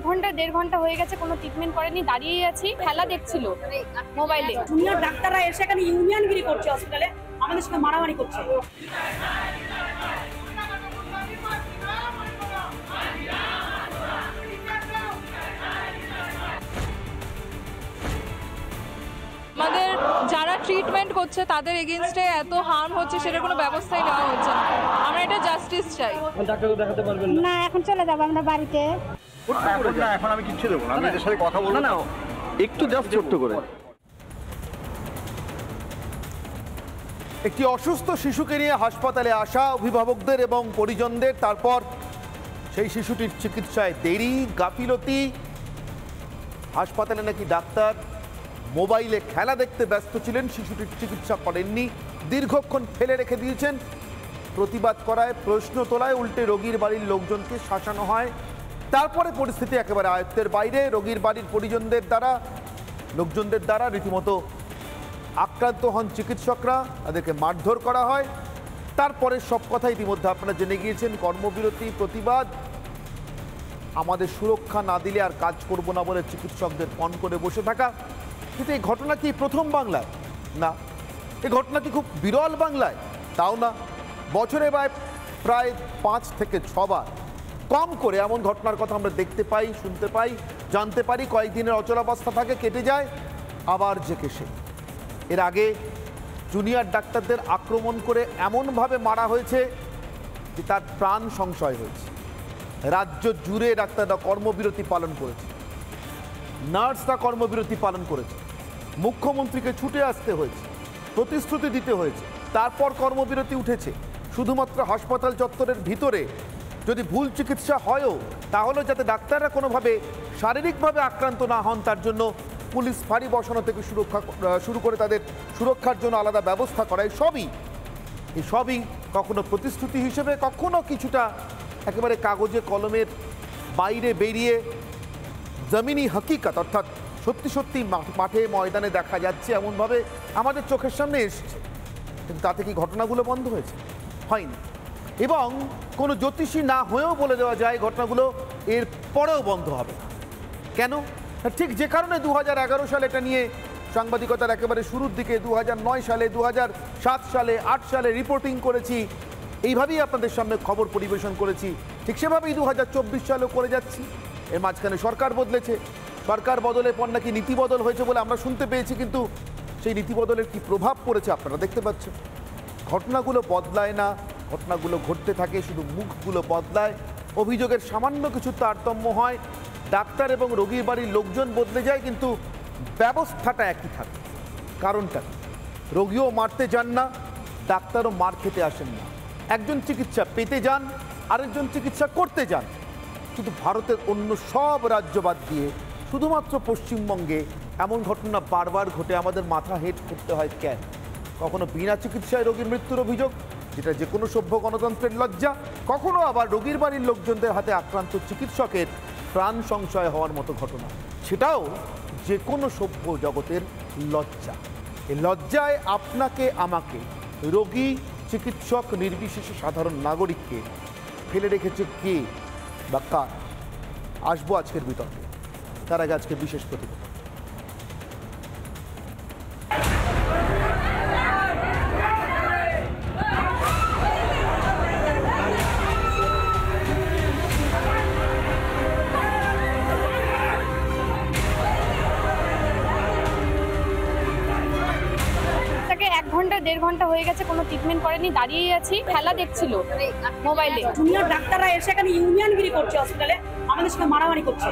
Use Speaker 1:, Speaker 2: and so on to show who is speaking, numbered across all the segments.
Speaker 1: ঘন্টা 1.5 ঘন্টা হয়ে গেছে, কোনো ট্রিটমেন্ট করেনি, দাঁড়িয়েই আছি, খেলা দেখছিল মোবাইলে।
Speaker 2: জুনিয়র ডাক্তাররা এসে এখানে ইউনিয়নগিরি করছে, হসপিটালে আমাদের সঙ্গে মারামারি করছে।
Speaker 3: আমাদের যারা ট্রিটমেন্ট করছে তাদের এগেইনস্টে এত হার্ম হচ্ছে, সেটার কোনো ব্যবস্থাই নেওয়া হচ্ছে না। আমরা এটা জাস্টিস চাই।
Speaker 4: ডাক্তারকে দেখাতে পারবেন
Speaker 5: না, এখন চলে যাবো আমরা বাড়িতে।
Speaker 6: এখন আমি কিচ্ছু দেবো না, আমি এদের সাথে কথা বলবো না, একটু জাস্ট ছোট্ট করে।
Speaker 7: একটি অসুস্থ শিশুকে নিয়ে হাসপাতালে আসা অভিভাবকদের এবং পরিজনদের, তারপর সেই শিশুটির চিকিৎসায় দেরি, গাফিলতি। হাসপাতালে নাকি ডাক্তার মোবাইলে খেলা দেখতে ব্যস্ত ছিলেন, শিশুটির চিকিৎসা করেননি, দীর্ঘক্ষণ ফেলে রেখে দিয়েছেন। প্রতিবাদ করায়, প্রশ্ন তোলায় উল্টে রোগীর বাড়ির লোকজনকে শাসানো হয়। তারপরে পরিস্থিতি একেবারে আয়ত্তের বাইরে। রোগীর বাড়ির পরিজনদের দ্বারা, লোকজনদের দ্বারা রীতিমতো আক্রান্ত হন চিকিৎসকরা, তাদেরকে মারধর করা হয়। তারপরে সব কথা ইতিমধ্যে আপনারা জেনে গিয়েছেন। কর্মবিরতি, প্রতিবাদ, আমাদের সুরক্ষা না দিলে আর কাজ করব না বলে চিকিৎসকদের পণ করে বসে থাকা। কিন্তু এই ঘটনা কি প্রথম বাংলায়? না। এই ঘটনা কি খুব বিরল বাংলায়? তাও না। বছরে প্রায় 5 থেকে 6 বার কম করে এমন ঘটনার কথা আমরা দেখতে পাই, শুনতে পাই, জানতে পারি। কয়েকদিনের অচলাবস্থা থাকে, কেটে যায়, আবার জেকে সে। এর আগে জুনিয়র ডাক্তারদের আক্রমণ করে এমনভাবে মারা হয়েছে যে তার প্রাণ সংশয় হয়েছে। রাজ্য জুড়ে ডাক্তাররা কর্মবিরতি পালন করেছে, নার্সরা কর্মবিরতি পালন করেছে, মুখ্যমন্ত্রীকে ছুটে আসতে হয়েছে, প্রতিশ্রুতি দিতে হয়েছে, তারপর কর্মবিরতি উঠেছে। শুধুমাত্র হাসপাতাল চত্বরের ভিতরে যদি ভুল চিকিৎসা হয়ও, তাহলে যাতে ডাক্তাররা কোনোভাবে শারীরিকভাবে আক্রান্ত না হন তার জন্য পুলিশ ফাঁড়ি বসানো থেকে শুরু করে তাদের সুরক্ষার জন্য আলাদা ব্যবস্থা করা, এই সবই কখনো প্রতিশ্রুতি হিসেবে, কখনো কিছুটা একেবারে কাগজে কলমের বাইরে বেরিয়ে জমিনি হকিকত, অর্থাৎ সত্যি সত্যি মাঠে ময়দানে দেখা যাচ্ছে এমনভাবে আমাদের চোখের সামনে এসছে। কিন্তু তাতে কি ঘটনাগুলো বন্ধ হয়েছে? হয়নি। এবং কোনো জ্যোতিষী না হয়েও বলে দেওয়া যায় ঘটনাগুলো এর পরেও বন্ধ হবে না। কেন? ঠিক যে কারণে 2011 সালে এটা নিয়ে সাংবাদিকতার একেবারে শুরুর দিকে, 2009 সালে, 2007 সালে, 8 সালে রিপোর্টিং করেছি, এইভাবেই আপনাদের সামনে খবর পরিবেশন করেছি। ঠিক সেভাবেই 2024 সালেও করে যাচ্ছি। এর মাঝখানে সরকার বদলেছে, সরকার বদলের পর নাকি নীতি বদল হয়েছে বলে আমরা শুনতে পেয়েছি, কিন্তু সেই নীতি বদলের কি প্রভাব পড়েছে আপনারা দেখতে পাচ্ছেন। ঘটনাগুলো বদলায় না, ঘটনাগুলো ঘটতে থাকে, শুধু মুখগুলো বদলায়। অভিযোগের সামান্য কিছু তারতম্য হয়, ডাক্তার এবং রোগীর বাড়ির লোকজন বদলে যায়, কিন্তু ব্যবস্থাটা একই থাকে। কারণটা রোগীও মারতে যান না, ডাক্তারও মার খেতে আসেন না। একজন চিকিৎসা পেতে যান, আরেকজন চিকিৎসা করতে যান। কিন্তু ভারতের অন্য সব রাজ্য বাদ দিয়ে শুধুমাত্র পশ্চিমবঙ্গে এমন ঘটনা বারবার ঘটে, আমাদের মাথা হেট করতে হয় কেন? কখনো বিনা চিকিৎসায় রোগীর মৃত্যুর অভিযোগ, যেটা যে কোনো সভ্য গণতন্ত্রের লজ্জা, কখনো আবার রোগীর বাড়ির লোকজনদের হাতে আক্রান্ত চিকিৎসকের প্রাণ সংশয় হওয়ার মতো ঘটনা, সেটাও যে কোনো সভ্য জগতের লজ্জা। এই লজ্জায় আপনাকে, আমাকে, রোগী, চিকিৎসক নির্বিশেষে সাধারণ নাগরিককে ফেলে রেখেছে কে বা কার? আসবো আজকের বিতর্কে। তার আগে আজকের বিশেষ প্রতিবেদন।
Speaker 1: ঘন্টা 1.5 ঘন্টা হয়ে গেছে, কোনো ট্রিটমেন্ট করেনি, দাঁড়িয়েই আছি, খেলা দেখছিল মোবাইলে।
Speaker 2: জুনিয়র ডাক্তাররা এসে এখানে ইউনিয়নগিরি করছে, হসপিটালে আমাদের সঙ্গে মারামারি করছে।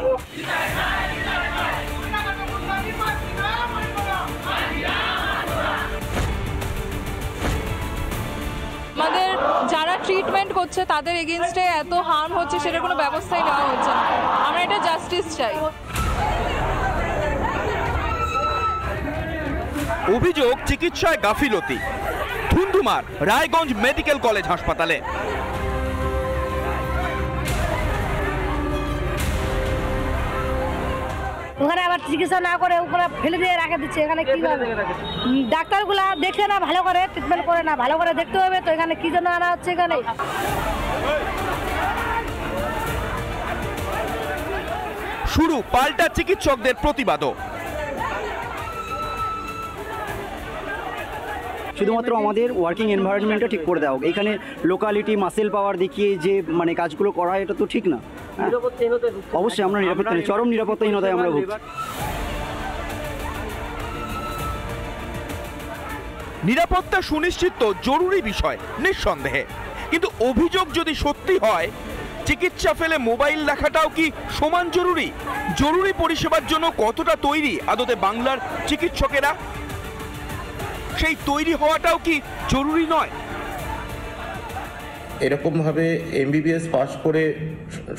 Speaker 3: আমাদের যারা ট্রিটমেন্ট করছে তাদের এগেইনস্টে এত হার্ম হচ্ছে, সেটার কোনো ব্যবস্থাই নেওয়া হচ্ছে না। আমরা এটা জাস্টিস চাই।
Speaker 8: অভিযোগ চিকিৎসায় গাফিলতি, ধুন্ধুমার রায়গঞ্জ মেডিকেল কলেজ হাসপাতালে।
Speaker 5: ওখানে আবার চিকিৎসা না করে ওখানে ফেলে দিয়ে রাখে দিচ্ছে। এখানে কি হবে? ডাক্তারগুলা দেখে না ভালো করে, ট্রিটমেন্ট করে না ভালো করে, দেখতে হবে তো এখানে কি জন্য আনা হচ্ছে। এখানে
Speaker 8: শুরু পাল্টা চিকিৎসকদের প্রতিবাদও।
Speaker 4: শুধুমাত্র আমাদের ওয়ার্কিং এনভায়রনমেন্টটা ঠিক করে দেওয়া হোক। এখানে লোকালিটি মাসেল পাওয়ার দেখিয়ে যে মানে কাজগুলো করা এটা তো ঠিক না। অবশ্যই আমরা চরম নিরাপত্তাহীনতায় আমরা ভুগছি।
Speaker 8: নিরাপত্তা সুনিশ্চিত তো জরুরি বিষয় নিঃসন্দেহে, কিন্তু অভিযোগ যদি সত্যি হয় চিকিৎসা ফেলে মোবাইল দেখাটাও কি সমান জরুরি? জরুরি পরিষেবার জন্য কতটা তৈরি আদতে বাংলার চিকিৎসকেরা? সেই তৈরি হওয়াটাও কি জরুরি নয়?
Speaker 9: এরকমভাবে এমবিবিএস পাশ করে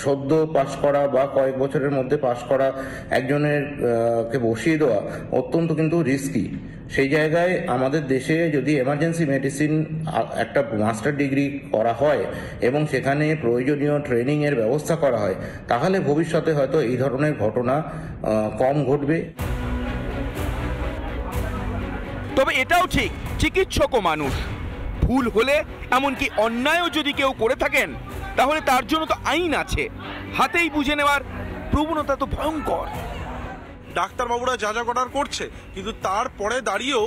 Speaker 9: সদ্য পাশ করা বা কয়েক বছরের মধ্যে পাশ করা একজনের কে বসিয়ে দেওয়া অত্যন্ত কিন্তু রিস্কি। সেই জায়গায় আমাদের দেশে যদি এমার্জেন্সি মেডিসিন একটা মাস্টার ডিগ্রি করা হয় এবং সেখানে প্রয়োজনীয় ট্রেনিংয়ের ব্যবস্থা করা হয়, তাহলে ভবিষ্যতে হয়তো এই ধরনের ঘটনা কম ঘটবে।
Speaker 8: তবে এটাও ঠিক, চিকিৎসকও মানুষ, ভুল হলে এমনকি অন্যায়ও যদি কেউ করে থাকেন তাহলে তার জন্য তো আইন আছে, হাতেই বুঝে নেওয়ার প্রবণতা তো ভয়ঙ্কর।
Speaker 10: ডাক্তারবাবুরা যা যা করার করছে, কিন্তু তারপরে দাঁড়িয়েও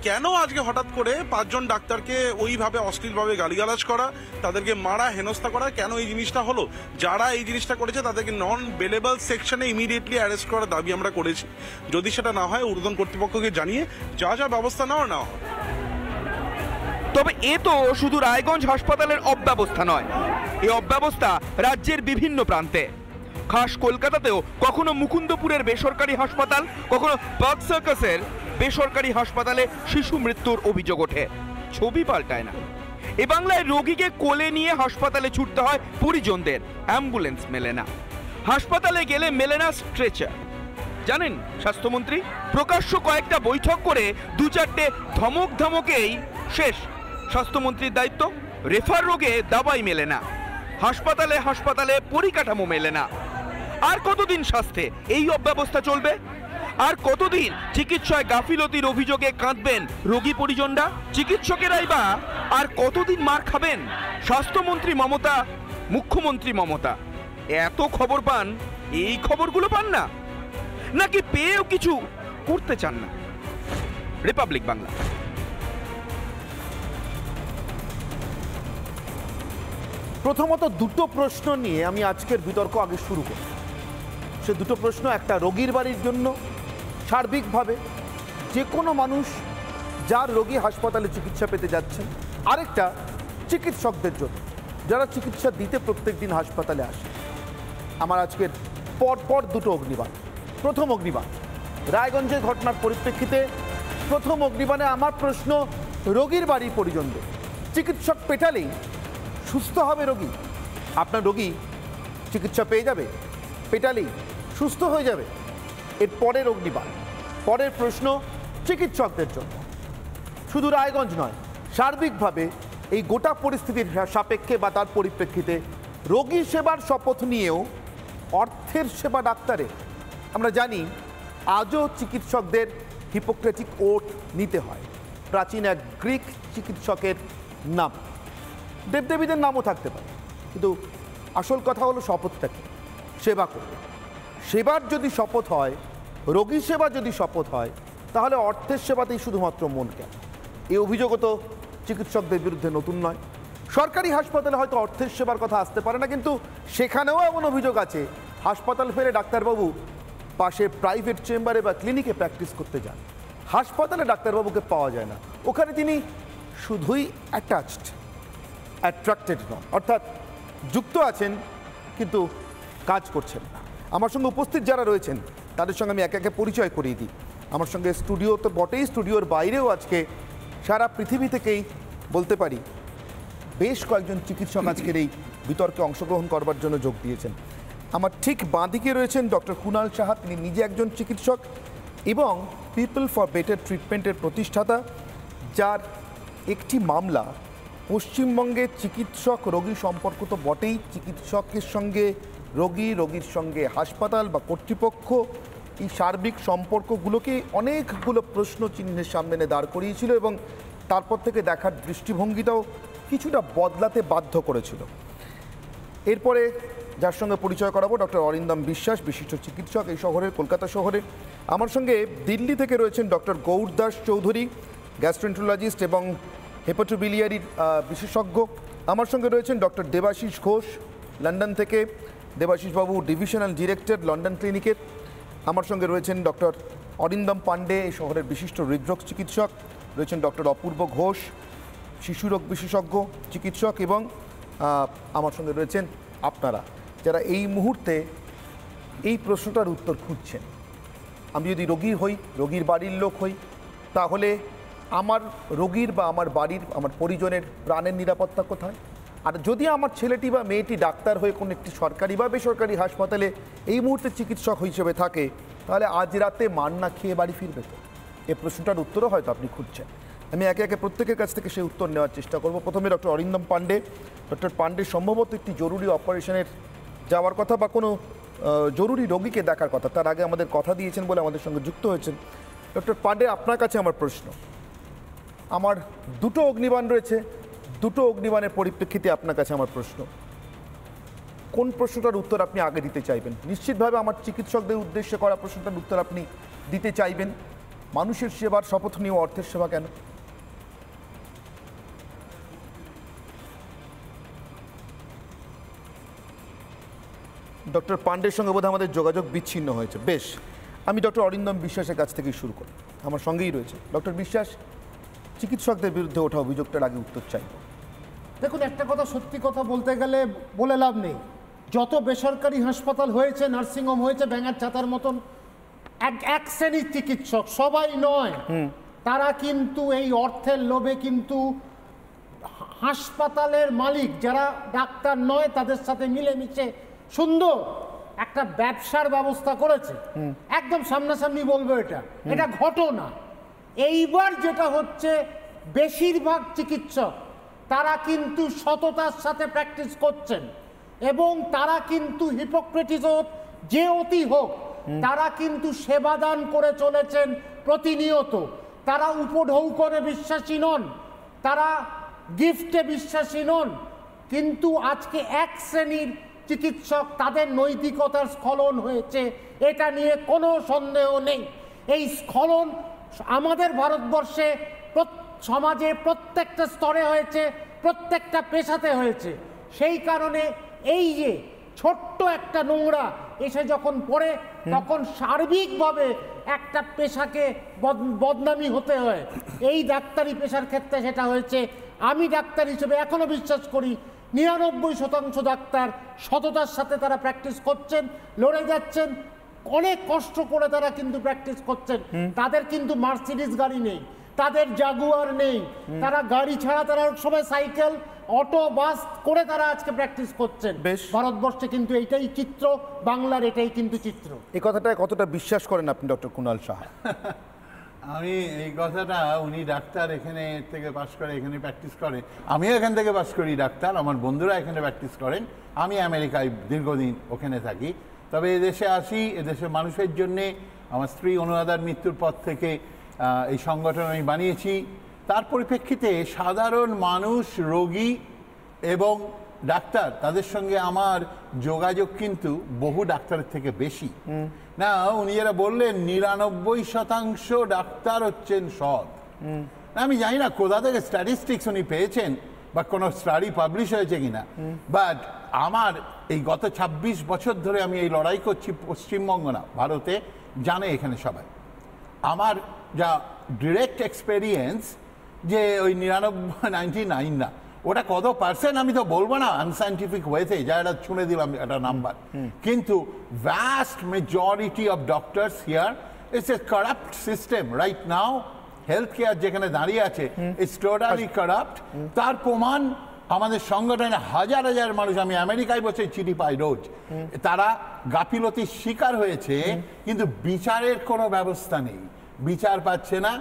Speaker 10: কেন আজকে হঠাৎ করে 5 জন ডাক্তারকে ওইভাবে অশ্লীলভাবে গালিগালাজ করা, তাদেরকে মারা হেনস্থা করা, কেন এই জিনিসটা হলো? যারা এই জিনিসটা করেছে তাদেরকে নন বেলেবল সেকশনে ইমিডিয়েটলি অ্যারেস্ট করার দাবি আমরা করেছি। যদি সেটা না হয় ঊর্ধ্বতন কর্তৃপক্ষকে জানিয়ে যা যা ব্যবস্থা নেওয়া হয়।
Speaker 8: তবে এ তো শুধু রায়গঞ্জ হাসপাতালের অব্যবস্থা নয়, এই অব্যবস্থা রাজ্যের বিভিন্ন প্রান্তে। খাস কলকাতাতেও কখনো মুকুন্দপুরের বেসরকারি হাসপাতাল, কখনো পার্ক সার্কাসের বেসরকারি হাসপাতালে শিশু মৃত্যুর অভিযোগ ওঠে। ছবি পাল্টায় না। এ বাংলায় রোগীকে কোলে নিয়ে হাসপাতালে ছুটতে হয় পরিজনদের, অ্যাম্বুলেন্স মেলে না, হাসপাতালে গেলে মেলে না স্ট্রেচার। জানেন স্বাস্থ্যমন্ত্রী প্রকাশ্য কয়েকটা বৈঠক করে 2-4টে ধমকেই শেষ স্বাস্থ্যমন্ত্রীর দায়িত্ব। রেফার রোগে দাবাই মেলে না, হাসপাতালে হাসপাতালে পরিকাঠামো মেলে না। আর কতদিন স্বাস্থ্যে এই অব্যবস্থা চলবে? আর কতদিন চিকিৎসায় গাফিলতির অভিযোগে কাঁদবেন রোগী পরিজনরা? চিকিৎসকেরাই বা আর কতদিন মার খাবেন? স্বাস্থ্যমন্ত্রী মমতা, মুখ্যমন্ত্রী মমতা এত খবর পান, এই খবরগুলো পান না, নাকি পেয়েও কিছু করতে চান না? রিপাবলিক বাংলা।
Speaker 7: প্রথমত দুটো প্রশ্ন নিয়ে আমি আজকের বিতর্ক আগে শুরু করি। সে দুটো প্রশ্ন, একটা রোগীর বাড়ির জন্য সার্বিকভাবে যে কোনো মানুষ যার রোগী হাসপাতালে চিকিৎসা পেতে যাচ্ছেন, আরেকটা চিকিৎসকদের জন্য যারা চিকিৎসা দিতে প্রত্যেক দিন হাসপাতালে আসে। আমার আজকের পরপর দুটো অগ্নিবাণ। প্রথম অগ্নিবাণ রায়গঞ্জের ঘটনার পরিপ্রেক্ষিতে। প্রথম অগ্নিবাণে আমার প্রশ্ন রোগীর বাড়ির পরিজনদের। চিকিৎসক পেটালেই সুস্থ হবে রোগী? আপনার রোগী চিকিৎসা পেয়ে যাবে, পেটালেই সুস্থ হয়ে যাবে? এর পরের অগ্নিবাণ, পরের প্রশ্ন চিকিৎসকদের জন্য। শুধু রায়গঞ্জ নয়, সার্বিকভাবে এই গোটা পরিস্থিতির সাপেক্ষে বা তার পরিপ্রেক্ষিতে রোগী সেবার শপথ নিয়েও অর্থের সেবা ডাক্তারের। আমরা জানি আজও চিকিৎসকদের হিপোক্রেটিক ওথ নিতে হয়। প্রাচীন এক গ্রিক চিকিৎসকের নাম, দেবদেবীদের নামও থাকতে পারে, কিন্তু আসল কথা হলো শপথটা কি? সেবা করবে। সেবার যদি শপথ হয়, রোগী সেবা যদি শপথ হয়, তাহলে অর্থের সেবাতেই শুধুমাত্র মন কেন? এই অভিযোগও তো চিকিৎসকদের বিরুদ্ধে নতুন নয়। সরকারি হাসপাতালে হয়তো অর্থের সেবার কথা আসতে পারে না, কিন্তু সেখানেও এমন অভিযোগ আছে হাসপাতাল ফেলে ডাক্তারবাবু পাশে প্রাইভেট চেম্বারে বা ক্লিনিকে প্র্যাকটিস করতে যান। হাসপাতালে ডাক্তারবাবুকে পাওয়া যায় না, ওখানে তিনি শুধুই অ্যাট্রাক্টেড নন, অর্থাৎ যুক্ত আছেন কিন্তু কাজ করছেন না। আমার সঙ্গে উপস্থিত যারা রয়েছেন তাদের সঙ্গে আমি একে একে পরিচয় করিয়ে দিই। আমার সঙ্গে স্টুডিও তো বটেই, স্টুডিওর বাইরেও আজকে সারা পৃথিবী থেকেই বলতে পারি বেশ কয়েকজন চিকিৎসক আজকের এই বিতর্কে অংশগ্রহণ করবার জন্য যোগ দিয়েছেন। আমার ঠিক বাঁদিকে রয়েছেন ডক্টর কুণাল সাহা, তিনি নিজে একজন চিকিৎসক এবং পিপল ফর বেটার ট্রিটমেন্টের প্রতিষ্ঠাতা, যার একটি মামলা পশ্চিমবঙ্গে চিকিৎসক রোগী সম্পর্ক তো বটেই, চিকিৎসকের সঙ্গে রোগী, রোগীর সঙ্গে হাসপাতাল বা কর্তৃপক্ষ, এই সার্বিক সম্পর্কগুলোকে অনেকগুলো প্রশ্ন চিহ্নের সামনে এনে দাঁড় করিয়েছিল এবং তারপর থেকে দেখার দৃষ্টিভঙ্গিটাও কিছুটা বদলাতে বাধ্য করেছিল। এরপরে যার সঙ্গে পরিচয় করাবো ডক্টর অরিন্দম বিশ্বাস, বিশিষ্ট চিকিৎসক এই শহরের, কলকাতা শহরে। আমার সঙ্গে দিল্লি থেকে রয়েছেন ডক্টর গৌর দাস চৌধুরী, গ্যাস্ট্রোএন্টারোলজিস্ট এবং হেপাটোবিলিয়ারির বিশেষজ্ঞ। আমার সঙ্গে রয়েছেন ডক্টর দেবাশিস ঘোষ, লন্ডন থেকে। দেবাশিস বাবু ডিভিশনাল ডিরেক্টর লন্ডন ক্লিনিকের। আমার সঙ্গে রয়েছেন ডক্টর অরিন্দম পান্ডে, এই শহরের বিশিষ্ট হৃদরোগ চিকিৎসক। রয়েছেন ডক্টর অপূর্ব ঘোষ, শিশুরোগ বিশেষজ্ঞ চিকিৎসক। এবং আমার সঙ্গে রয়েছেন আপনারা, যারা এই মুহূর্তে এই প্রশ্নটার উত্তর খুঁজছেন। আমি যদি রোগী হই, রোগীর বাড়ির লোক হই, তাহলে আমার রোগীর বা আমার বাড়ির, আমার পরিজনের প্রাণের নিরাপত্তা কোথায়? আর যদি আমার ছেলেটি বা মেয়েটি ডাক্তার হয়ে কোনো একটি সরকারি বা বেসরকারি হাসপাতালে এই মুহূর্তে চিকিৎসক হিসেবে থাকে, তাহলে আজ রাতে মার না খেয়ে বাড়ি ফিরবে তো? এই প্রশ্নটার উত্তরও হয়তো আপনি খুঁজছেন। আমি একে একে প্রত্যেকের কাছ থেকে সেই উত্তর নেওয়ার চেষ্টা করব। প্রথমে ডক্টর অরিন্দম পান্ডে। ডক্টর পান্ডে, সম্ভবত একটি জরুরি অপারেশনের যাওয়ার কথা বা কোনো জরুরি রোগীকে দেখার কথা, তার আগে আমাদের কথা দিয়েছেন বলে আমাদের সঙ্গে যুক্ত হয়েছেন। ডক্টর পান্ডে, আপনার কাছে আমার প্রশ্ন। আমার দুটো অগ্নিবাণ রয়েছে, দুটো অগ্নিবাণের পরিপ্রেক্ষিতে আপনার কাছে আমার প্রশ্ন, কোন প্রশ্নটার উত্তর আপনি আগে দিতে চাইবেন? নিশ্চিতভাবে আমার চিকিৎসকদের উদ্দেশ্যে করা প্রশ্নটার উত্তর আপনি দিতে চাইবেন। মানুষের সেবার শপথ নিয়ে অর্থের সেবা কেন? ডক্টর পান্ডের সঙ্গে বোধহয় আমাদের যোগাযোগ বিচ্ছিন্ন হয়েছে। বেশ, আমি ডক্টর অরিন্দম বিশ্বাসের কাছ থেকেই শুরু করি। আমার সঙ্গেই রয়েছে ডক্টর বিশ্বাস। চিকিৎসকদের বিরুদ্ধে ওঠা অভিযোগটার আগে উত্তর চাইব।
Speaker 11: দেখুন, একটা কথা সত্যি কথা বলতে গেলে বলে লাভ নেই। যত বেসরকারি হাসপাতাল হয়েছে, নার্সিংহোম হয়েছে, ব্যাঙার ছাতার মতন, এক শ্রেণীর চিকিৎসক, সবাই নয়, তারা কিন্তু এই অর্থের লোভে কিন্তু হাসপাতালের মালিক যারা ডাক্তার নয় তাদের সাথে মিলেমিশে সুন্দর একটা ব্যবসার ব্যবস্থা করেছে। একদম সামনাসামনি বলবো, এটা ঘটনা। এইবার যেটা হচ্ছে, বেশিরভাগ চিকিৎসক তারা কিন্তু সততার সাথে প্র্যাকটিস করছেন এবং তারা কিন্তু হিপোক্রেটিস হোক, যে অতি হোক, তারা কিন্তু সেবাদান করে চলেছেন প্রতিনিয়ত। তারা উপঢৌকনে বিশ্বাসী নন, তারা গিফটে বিশ্বাসী নন। কিন্তু আজকে এক শ্রেণীর চিকিৎসক, তাদের নৈতিকতার স্খলন হয়েছে, এটা নিয়ে কোনো সন্দেহ নেই। এই স্খলন আমাদের ভারতবর্ষে সমাজে প্রত্যেকটা স্তরে হয়েছে, প্রত্যেকটা পেশাতে হয়েছে। সেই কারণে এই যে ছোট্ট একটা নোংরা এসে যখন পড়ে, তখন সার্বিকভাবে একটা পেশাকে বদনামি হতে হয়। এই ডাক্তারি পেশার ক্ষেত্রে সেটা হয়েছে। আমি ডাক্তার হিসেবে এখনো বিশ্বাস করি 99% ডাক্তার সততার সাথে তারা প্র্যাকটিস করছেন, লড়ে যাচ্ছেন, অনেক কষ্ট করে তারা কিন্তু প্র্যাকটিস করছেন। তাদের কিন্তু মার্সিডিজ গাড়ি নেই, তাদের জাগুয়ার নেই, তারা গাড়ি ছাড়া তারা সবাই সাইকেল, অটো, বাস করে তারা আজকে প্র্যাকটিস করছেন। ভারতবর্ষে কিন্তু এইটাই চিত্র, বাংলার এটাই কিন্তু চিত্র।
Speaker 7: এই কথাটা কতটা বিশ্বাস করেন আপনি ডক্টর কুণাল সাহা?
Speaker 12: আমি এই কথাটা, উনি ডাক্তার, এখানে থেকে পাশ করে এখানে প্র্যাকটিস করে, আমিও এখান থেকে পাশ করি ডাক্তার, আমার বন্ধুরা এখানে প্র্যাকটিস করেন, আমি আমেরিকায় দীর্ঘদিন ওখানে থাকি। তবে এদেশে আসি, এদেশের মানুষের জন্যে। আমার স্ত্রী অনুরাধার মৃত্যুর পর থেকে এই সংগঠন আমি বানিয়েছি। তার পরিপ্রেক্ষিতে সাধারণ মানুষ, রোগী এবং ডাক্তার, তাদের সঙ্গে আমার যোগাযোগ কিন্তু বহু ডাক্তারের থেকে বেশি। না, উনি যারা বললেন 99% ডাক্তার হচ্ছেন সৎ। আমি জানি না কোথা থেকে স্ট্যাটিস্টিক্স উনি পেয়েছেন বা কোনো স্টাডি পাবলিশ হয়েছে কিনা, বাট আমার এই গত 26 বছর ধরে আমি এই লড়াই করছি পশ্চিমবঙ্গ না, ভারতে, জানে এখানে সবাই। আমার যা ডিরেক্ট এক্সপেরিয়েন্স, যে ওই 99 না, ওটা কত পার্সেন্ট আমি তো বলবো না আনসাইন্টিফিক ওয়েতে, যা এটা শুনে দিলাম একটা নাম্বার, কিন্তু vast majority of doctors here, it's a corrupt system right now. Health care যেখানে দাঁড়িয়ে আছে, ইটস টোটালি কারাপ্ট। তার প্রমাণ আমাদের সংগঠনে হাজার হাজার মানুষ, আমি আমেরিকায় বসে চিঠি পাই রোজ, তারা গাফিলতির শিকার হয়েছে, কিন্তু বিচারের কোনো ব্যবস্থা নেই, বিচার পাচ্ছে না,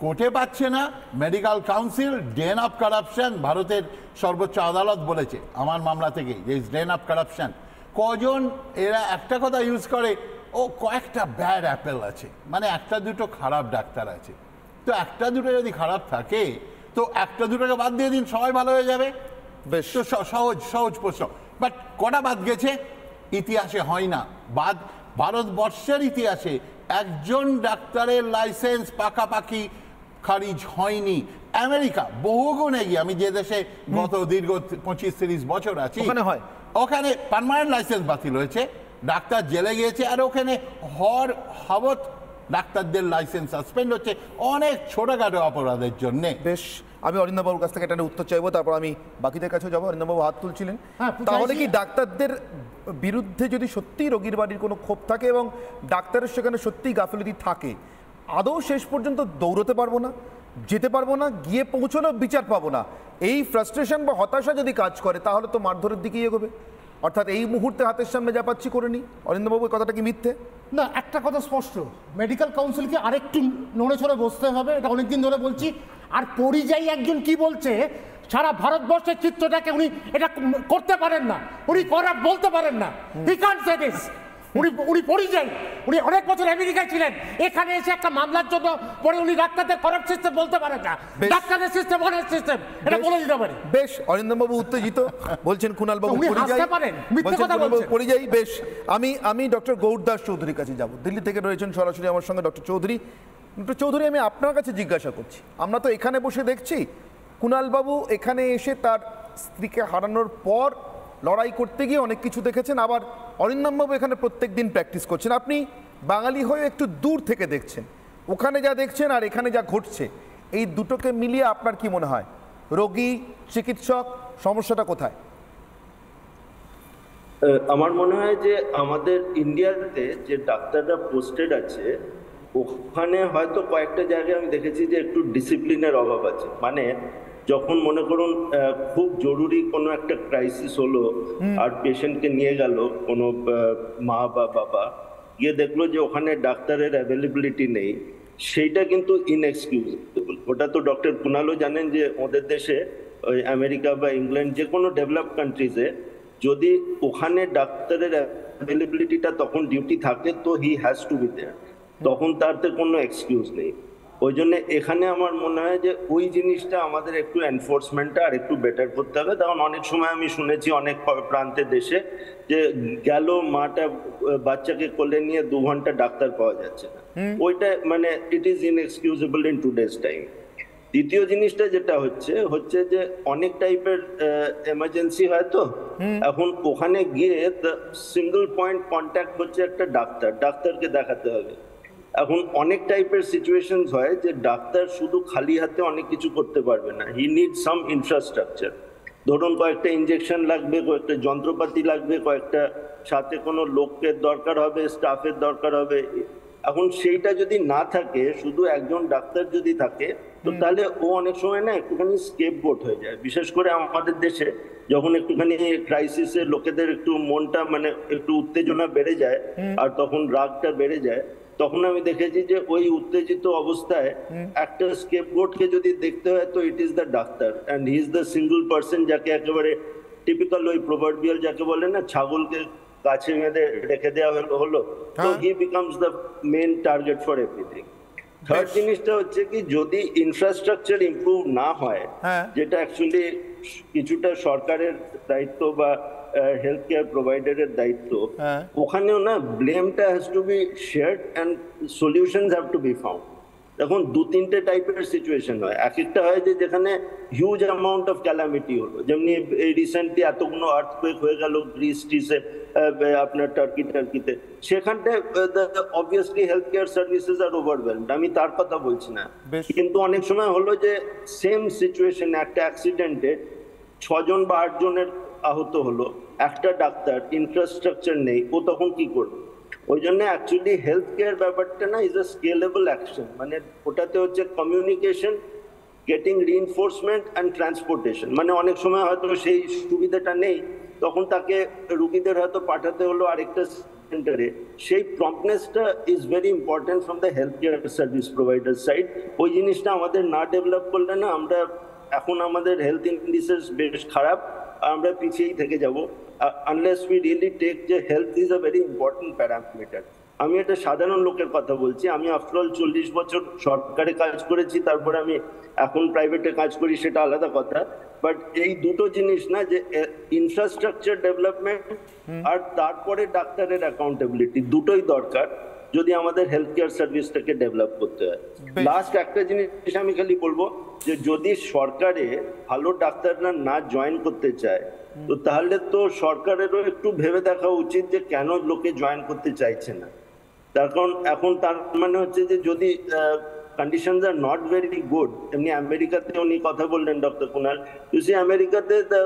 Speaker 12: কোর্টে পাচ্ছে না। Medical council den of corruption, ভারতের সর্বোচ্চ আদালত বলেছে আমার মামলা থেকে যে ইজ ডেন অফ কারাপশন। কজন এরা একটা কথা ইউজ করে, ও কয়েকটা ব্যাড অ্যাপেল আছে, মানে একটা দুটো খারাপ ডাক্তার আছে। তো একটা দুটো যদি খারাপ থাকে, তো একটা দুটোকে বাদ দিয়ে দিন, সবাই ভালো হয়ে যাবে। বেশ, তো সহজ প্রশ্ন। বাট কটা বাদ গেছে? ইতিহাসে হয় না। ভারতবর্ষের ইতিহাসে একজন ডাক্তারের লাইসেন্স পাকাপাকি খারিজ হয়নি। আমেরিকা বহুগুণ এগিয়ে, আমি যে দেশে গত দীর্ঘ 25-30 বছর আছি,
Speaker 7: ওখানে হয়,
Speaker 12: ওখানে পার্মানেন্ট লাইসেন্স বাতিল হয়েছে, ডাক্তার জেলে গিয়েছে, আর ওখানে হবত ডাক্তারদের লাইসেন্স সাসপেন্ড হচ্ছে অনেক ছোটখাটো অপরাধের জন্য।
Speaker 7: বেশ, আমি অরিন্দমবাবুর কাছ থেকে একটা উত্তর চাইবো, তারপর আমি বাকিদের কাছেও যাবো। অরিন্দমবাবু হাত তুলছিলেন, তাহলে কি ডাক্তারদের বিরুদ্ধে যদি সত্যিই রোগীর বাড়ির কোনো ক্ষোভ থাকে এবং ডাক্তারের সেখানে সত্যিই গাফিলতি থাকে, আদৌ শেষ পর্যন্ত দৌড়তে পারবো না, যেতে পারবো না, গিয়ে পৌঁছানো বিচার পাবো না, এই ফ্রাস্ট্রেশন বা হতাশা যদি কাজ করে, তাহলে তো মারধরের দিকেই এগোবে। অর্থাৎ এই মুহূর্তে হাতের সামনে যা পাচ্ছি করে নি। অরিন্দমবাবু, এই কথাটা কি মিথ্যে?
Speaker 11: না, একটা কথা স্পষ্ট, মেডিকেল কাউন্সিলকে আরেকটু নড়ে চড়ে বসতে হবে, এটা অনেকদিন ধরে বলছি। আর পরিযায়ী একজন কি বলছে, সারা ভারতবর্ষের চিত্রটাকে উনি এটা করতে পারেন না, উনি করা বলতে পারেন না। হি কান্ট সে দিস। উনি পরিযায়ী, উনি অনেক বছর আমেরিকায় ছিলেন, এখানে এসে একটা মামলার জন্য পরে উনি ডাক্তারদের করাপ্ট সিস্টেম বলতে পারেন না, ডাক্তারের সিস্টেম অনেক সিস্টেম, এটা বলে দিতে পারে।
Speaker 7: বেশ, অরিন্দমবাবু উত্তেজিত, বলছেন কুণালবাবু পরিযায়ী। বেশ, আমি ডক্টর গৌরদাস চৌধুরীর কাছে যাব। দিল্লি থেকে রয়েছেন সরাসরি আমার সঙ্গে ডক্টর চৌধুরী। ডক্টর চৌধুরী, আমি আপনার কাছে জিজ্ঞাসা করছি, আমরা তো এখানে বসে দেখছি কুণালবাবু এখানে এসে তার স্ত্রীকে হারানোর পর লড়াই করতে গিয়ে অনেক কিছু দেখেছেন, আবার অরিন্দমবাবু এখানে প্রত্যেক দিন প্র্যাকটিস করছেন। আপনি বাঙালি হয়ে একটু দূর থেকে দেখছেন, ওখানে যা দেখছেন আর এখানে যা ঘটছে, এই দুটোকে মিলিয়ে আপনার কি মনে হয়, রোগী, চিকিৎসক, সমস্যাটা কোথায়?
Speaker 13: আমার মনে হয় যে আমাদের ইন্ডিয়াতে যে ডাক্তাররা পোস্টেড আছে, ওখানে হয়তো কয়েকটা জায়গায় আমি দেখেছি যে একটু ডিসিপ্লিনের অভাব আছে। মানে যখন মনে করুন খুব জরুরি কোনো একটা ক্রাইসিস হলো আর পেশেন্টকে নিয়ে গেল কোনো মা বা বাবা, গিয়ে দেখলো যে ওখানে ডাক্তারের অ্যাভেলেবিলিটি নেই, সেইটা কিন্তু ইনএক্সকিউজেবল। ওটা তো ডক্টর কুণালও জানেন যে ওদের দেশে, ওই আমেরিকা বা ইংল্যান্ড, যে কোনো ডেভেলপড কান্ট্রিজে যদি ওখানে ডাক্তারের অ্যাভেলেবিলিটিটা তখন ডিউটি থাকে, তো he has to be there, তখন তারতে কোনো এক্সকিউজ নেই। ওই জন্য এখানে আমার মনে হয় যে ওই জিনিসটা আমাদের একটু এনফোর্সমেন্টটা আর একটু বেটার করতে হবে। কারণ অনেক সময় আমি শুনেছি অনেক প্রান্তের দেশে যে গেল মাটা বাচ্চাকে কোলে নিয়ে 2 ঘন্টা ডাক্তার পাওয়া যাচ্ছে না, ওইটা মানে it is inexcusable in today's time. দ্বিতীয় জিনিসটা যেটা হচ্ছে যে অনেক টাইপের এমার্জেন্সি হয়, তো এখন ওখানে গিয়ে সিঙ্গল পয়েন্ট কন্ট্যাক্ট হচ্ছে একটা ডাক্তারকে দেখাতে হবে। এখন অনেক টাইপের সিচুয়েশন হয় যে ডাক্তার শুধু খালি হাতে অনেক কিছু করতে পারবে না, হি নিড সাম ইনফ্রাস্ট্রাকচার। ধরুন কয়েকটা ইনজেকশন লাগবে, কয়েকটা যন্ত্রপাতি লাগবে, কয়েকটা সাথে কোনো লোকের দরকার হবে, স্টাফের দরকার হবে। এখন সেইটা যদি না থাকে, শুধু একজন ডাক্তার যদি থাকে, তো তাহলে ও অনেক সময় না একটুখানি স্কেপগোট হয়ে যায়। বিশেষ করে আমাদের দেশে যখন একটুখানি ক্রাইসিসে লোকেদের একটু মনটা মানে একটু উত্তেজনা বেড়ে যায় আর তখন রাগটা বেড়ে যায়, তখন আমি দেখেছি যে ওই উত্তেজিত অবস্থায় একটা স্কেপগোটকে যদি দেখতে হয়, তো it is the doctor, and he is the single person যাকে একেবারে টিপিক্যাল ওই প্রভার্বিয়াল যাকে বলে না, ছাগলকে গাছে বেঁধে রেখে দেওয়া হলো, তো he becomes the main target for everything. Third জিনিসটা হচ্ছে কি, যদি ইনফ্রাস্ট্রাকচার ইমপ্রুভ না হয়, যেটা অ্যাকচুয়ালি কিছুটা সরকারের দায়িত্ব বা হেলথ কেয়ার প্রোভাইডারের দায়িত্ব, ওখানেও না ব্লেমটা has to be shared and solutions have to be found. এখন 2-3টে টাইপের সিচুয়েশন হয়। এক একটা হয় যে যেখানে হিউজ অ্যামাউন্ট অফ ক্যালামিটি হলো, যেমনি এই রিসেন্টলি এতগুলো আর্থকুয়েক হয়ে গেল গ্রিসে, আপনার টার্কিতে, সেখানটায় অবভিয়াসলি হেলথ কেয়ার সার্ভিসেস আর ওভারওয়েলড, আমি তার কথা বলছি না। কিন্তু অনেক সময় হলো যে সেম সিচুয়েশন, একটা অ্যাক্সিডেন্টে 6 জন বা 8 জনের আহত হলো, একটা ডাক্তার, ইনফ্রাস্ট্রাকচার নেই, ও তখন কি করবে? ওই জন্য অ্যাকচুয়ালি হেলথ কেয়ার ব্যাপারটা না ইজ আ স্কেলেবল অ্যাকশন। মানে ওটাতে হচ্ছে communication, getting reinforcement and transportation. মানে অনেক সময় হয়তো সেই সুবিধাটা নেই, তখন তাকে রুগীদের হয়তো পাঠাতে হলো আরেকটা সেন্টারে। সেই প্রম্পটনেসটা is very important from the health care service provider side. ওই জিনিসটা আমাদের না ডেভেলপ করলে না, আমরা এখন আমাদের হেলথ ইন্ডিসেস বেশ খারাপ, আমরা পিছিয়েই থেকে যাব, আনলেস উই রিয়েলি টেক যে health is a very important parameter. আমি একটা সাধারণ লোকের কথা বলছি, আমি আফটার অল 40 বছর সরকারে কাজ করেছি, তারপরে আমি এখন প্রাইভেটে কাজ করি, সেটা আলাদা কথা। বাট এই দুটো জিনিস না, যে ইনফ্রাস্ট্রাকচার ডেভেলপমেন্ট আর তারপরে ডাক্তারের অ্যাকাউন্টেবিলিটি, দুটোই দরকার যদি আমাদের হেলথ কেয়ার সার্ভিসটাকে ডেভেলপ করতে হয়। লাস্ট একটা জিনিস আমি খালি বলবো, যে যদি সরকারে ভালো ডাক্তাররা না জয়েন করতে চায়, তো তাহলে তো সরকারেরও একটু ভেবে দেখা উচিত যে কেন লোকে জয়েন করতে চাইছে না। তার কারণ এখন তার মানে হচ্ছে যে যদি conditions are not very good, এমনি আমেরিকাতে উনি কথা বললেন ডক্টর কুনাল, you see আমেরিকাতে the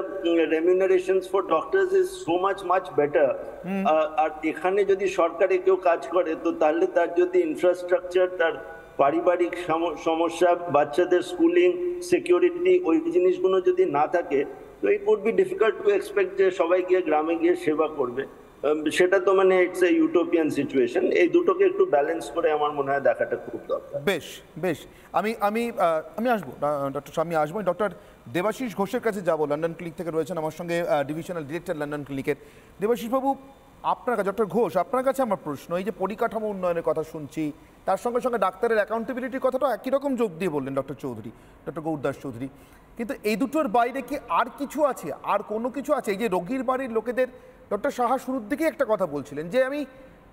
Speaker 13: remunerations for doctors is so much better, আর এখানে যদি সরকারে কেউ কাজ করে তো তাহলে তার যদি ইনফ্রাস্ট্রাকচার, তার পারিবারিক সমস্যা, বাচ্চাদের স্কুলিং, সিকিউরিটি, ওই জিনিসগুলো যদি না থাকে, তো it would be difficult to expect যে সবাই গিয়ে গ্রামে গিয়ে সেবা করবে। সেটা তো মানে ইটস এ ইউটোপিয়ান সিচুয়েশন। এই দুটোকে একটু ব্যালেন্স করে আমার মনে হয় দেখাটা খুব দরকার।
Speaker 7: বেশ বেশ, আমি আসবো ডক্টর, আমি আসবো ডক্টর দেবাশিস ঘোষের কাছে যাবো। লন্ডন ক্লিনিক থেকে রয়েছেন আমার সঙ্গে ডিভিশনাল ডিরেক্টর লন্ডন ক্লিনিকের। দেবাশিস বাবু, আপনার কাছে, ডক্টর ঘোষ, আপনার কাছে আমার প্রশ্ন, এই যে পরিকাঠামো উন্নয়নের কথা শুনছি, তার সঙ্গে সঙ্গে ডাক্তারের অ্যাকাউন্টেবিলিটির কথাটা একই রকম যোগ দিয়ে বললেন ডক্টর গৌরদাস চৌধুরী, কিন্তু এই দুটোর বাইরে কি আর কিছু আছে, আর কোনো কিছু আছে? এই যে রোগীর বাড়ির লোকেদের, ডক্টর সাহা শুরুর দিকে একটা কথা বলছিলেন যে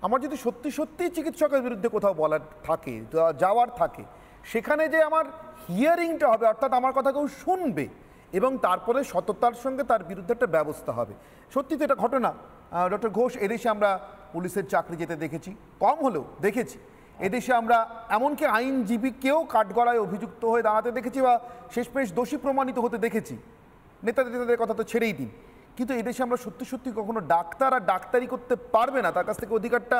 Speaker 7: আমার যদি সত্যি সত্যি চিকিৎসকের বিরুদ্ধে কোথাও বলার থাকে, যাওয়ার থাকে, সেখানে যে আমার হিয়ারিংটা হবে, অর্থাৎ আমার কথা কেউ শুনবে এবং তারপরে সততার সঙ্গে তার বিরুদ্ধে একটা ব্যবস্থা হবে। সত্যি তো এটা ঘটনা ডক্টর ঘোষ, এদেশে আমরা পুলিশের চাকরি যেতে দেখেছি, কম হলেও দেখেছি। এদেশে আমরা এমনকি আইনজীবীকেও কাঠগড়ায় অভিযুক্ত হয়ে দাঁড়াতে দেখেছি বা শেষমেশ দোষী প্রমাণিত হতে দেখেছি। নেতাদের কথা তো ছেড়েই দিন। কিন্তু এদেশে আমরা সত্যি সত্যি কখনো ডাক্তার আর ডাক্তারি করতে পারবে না, তার কাছ থেকে অধিকারটা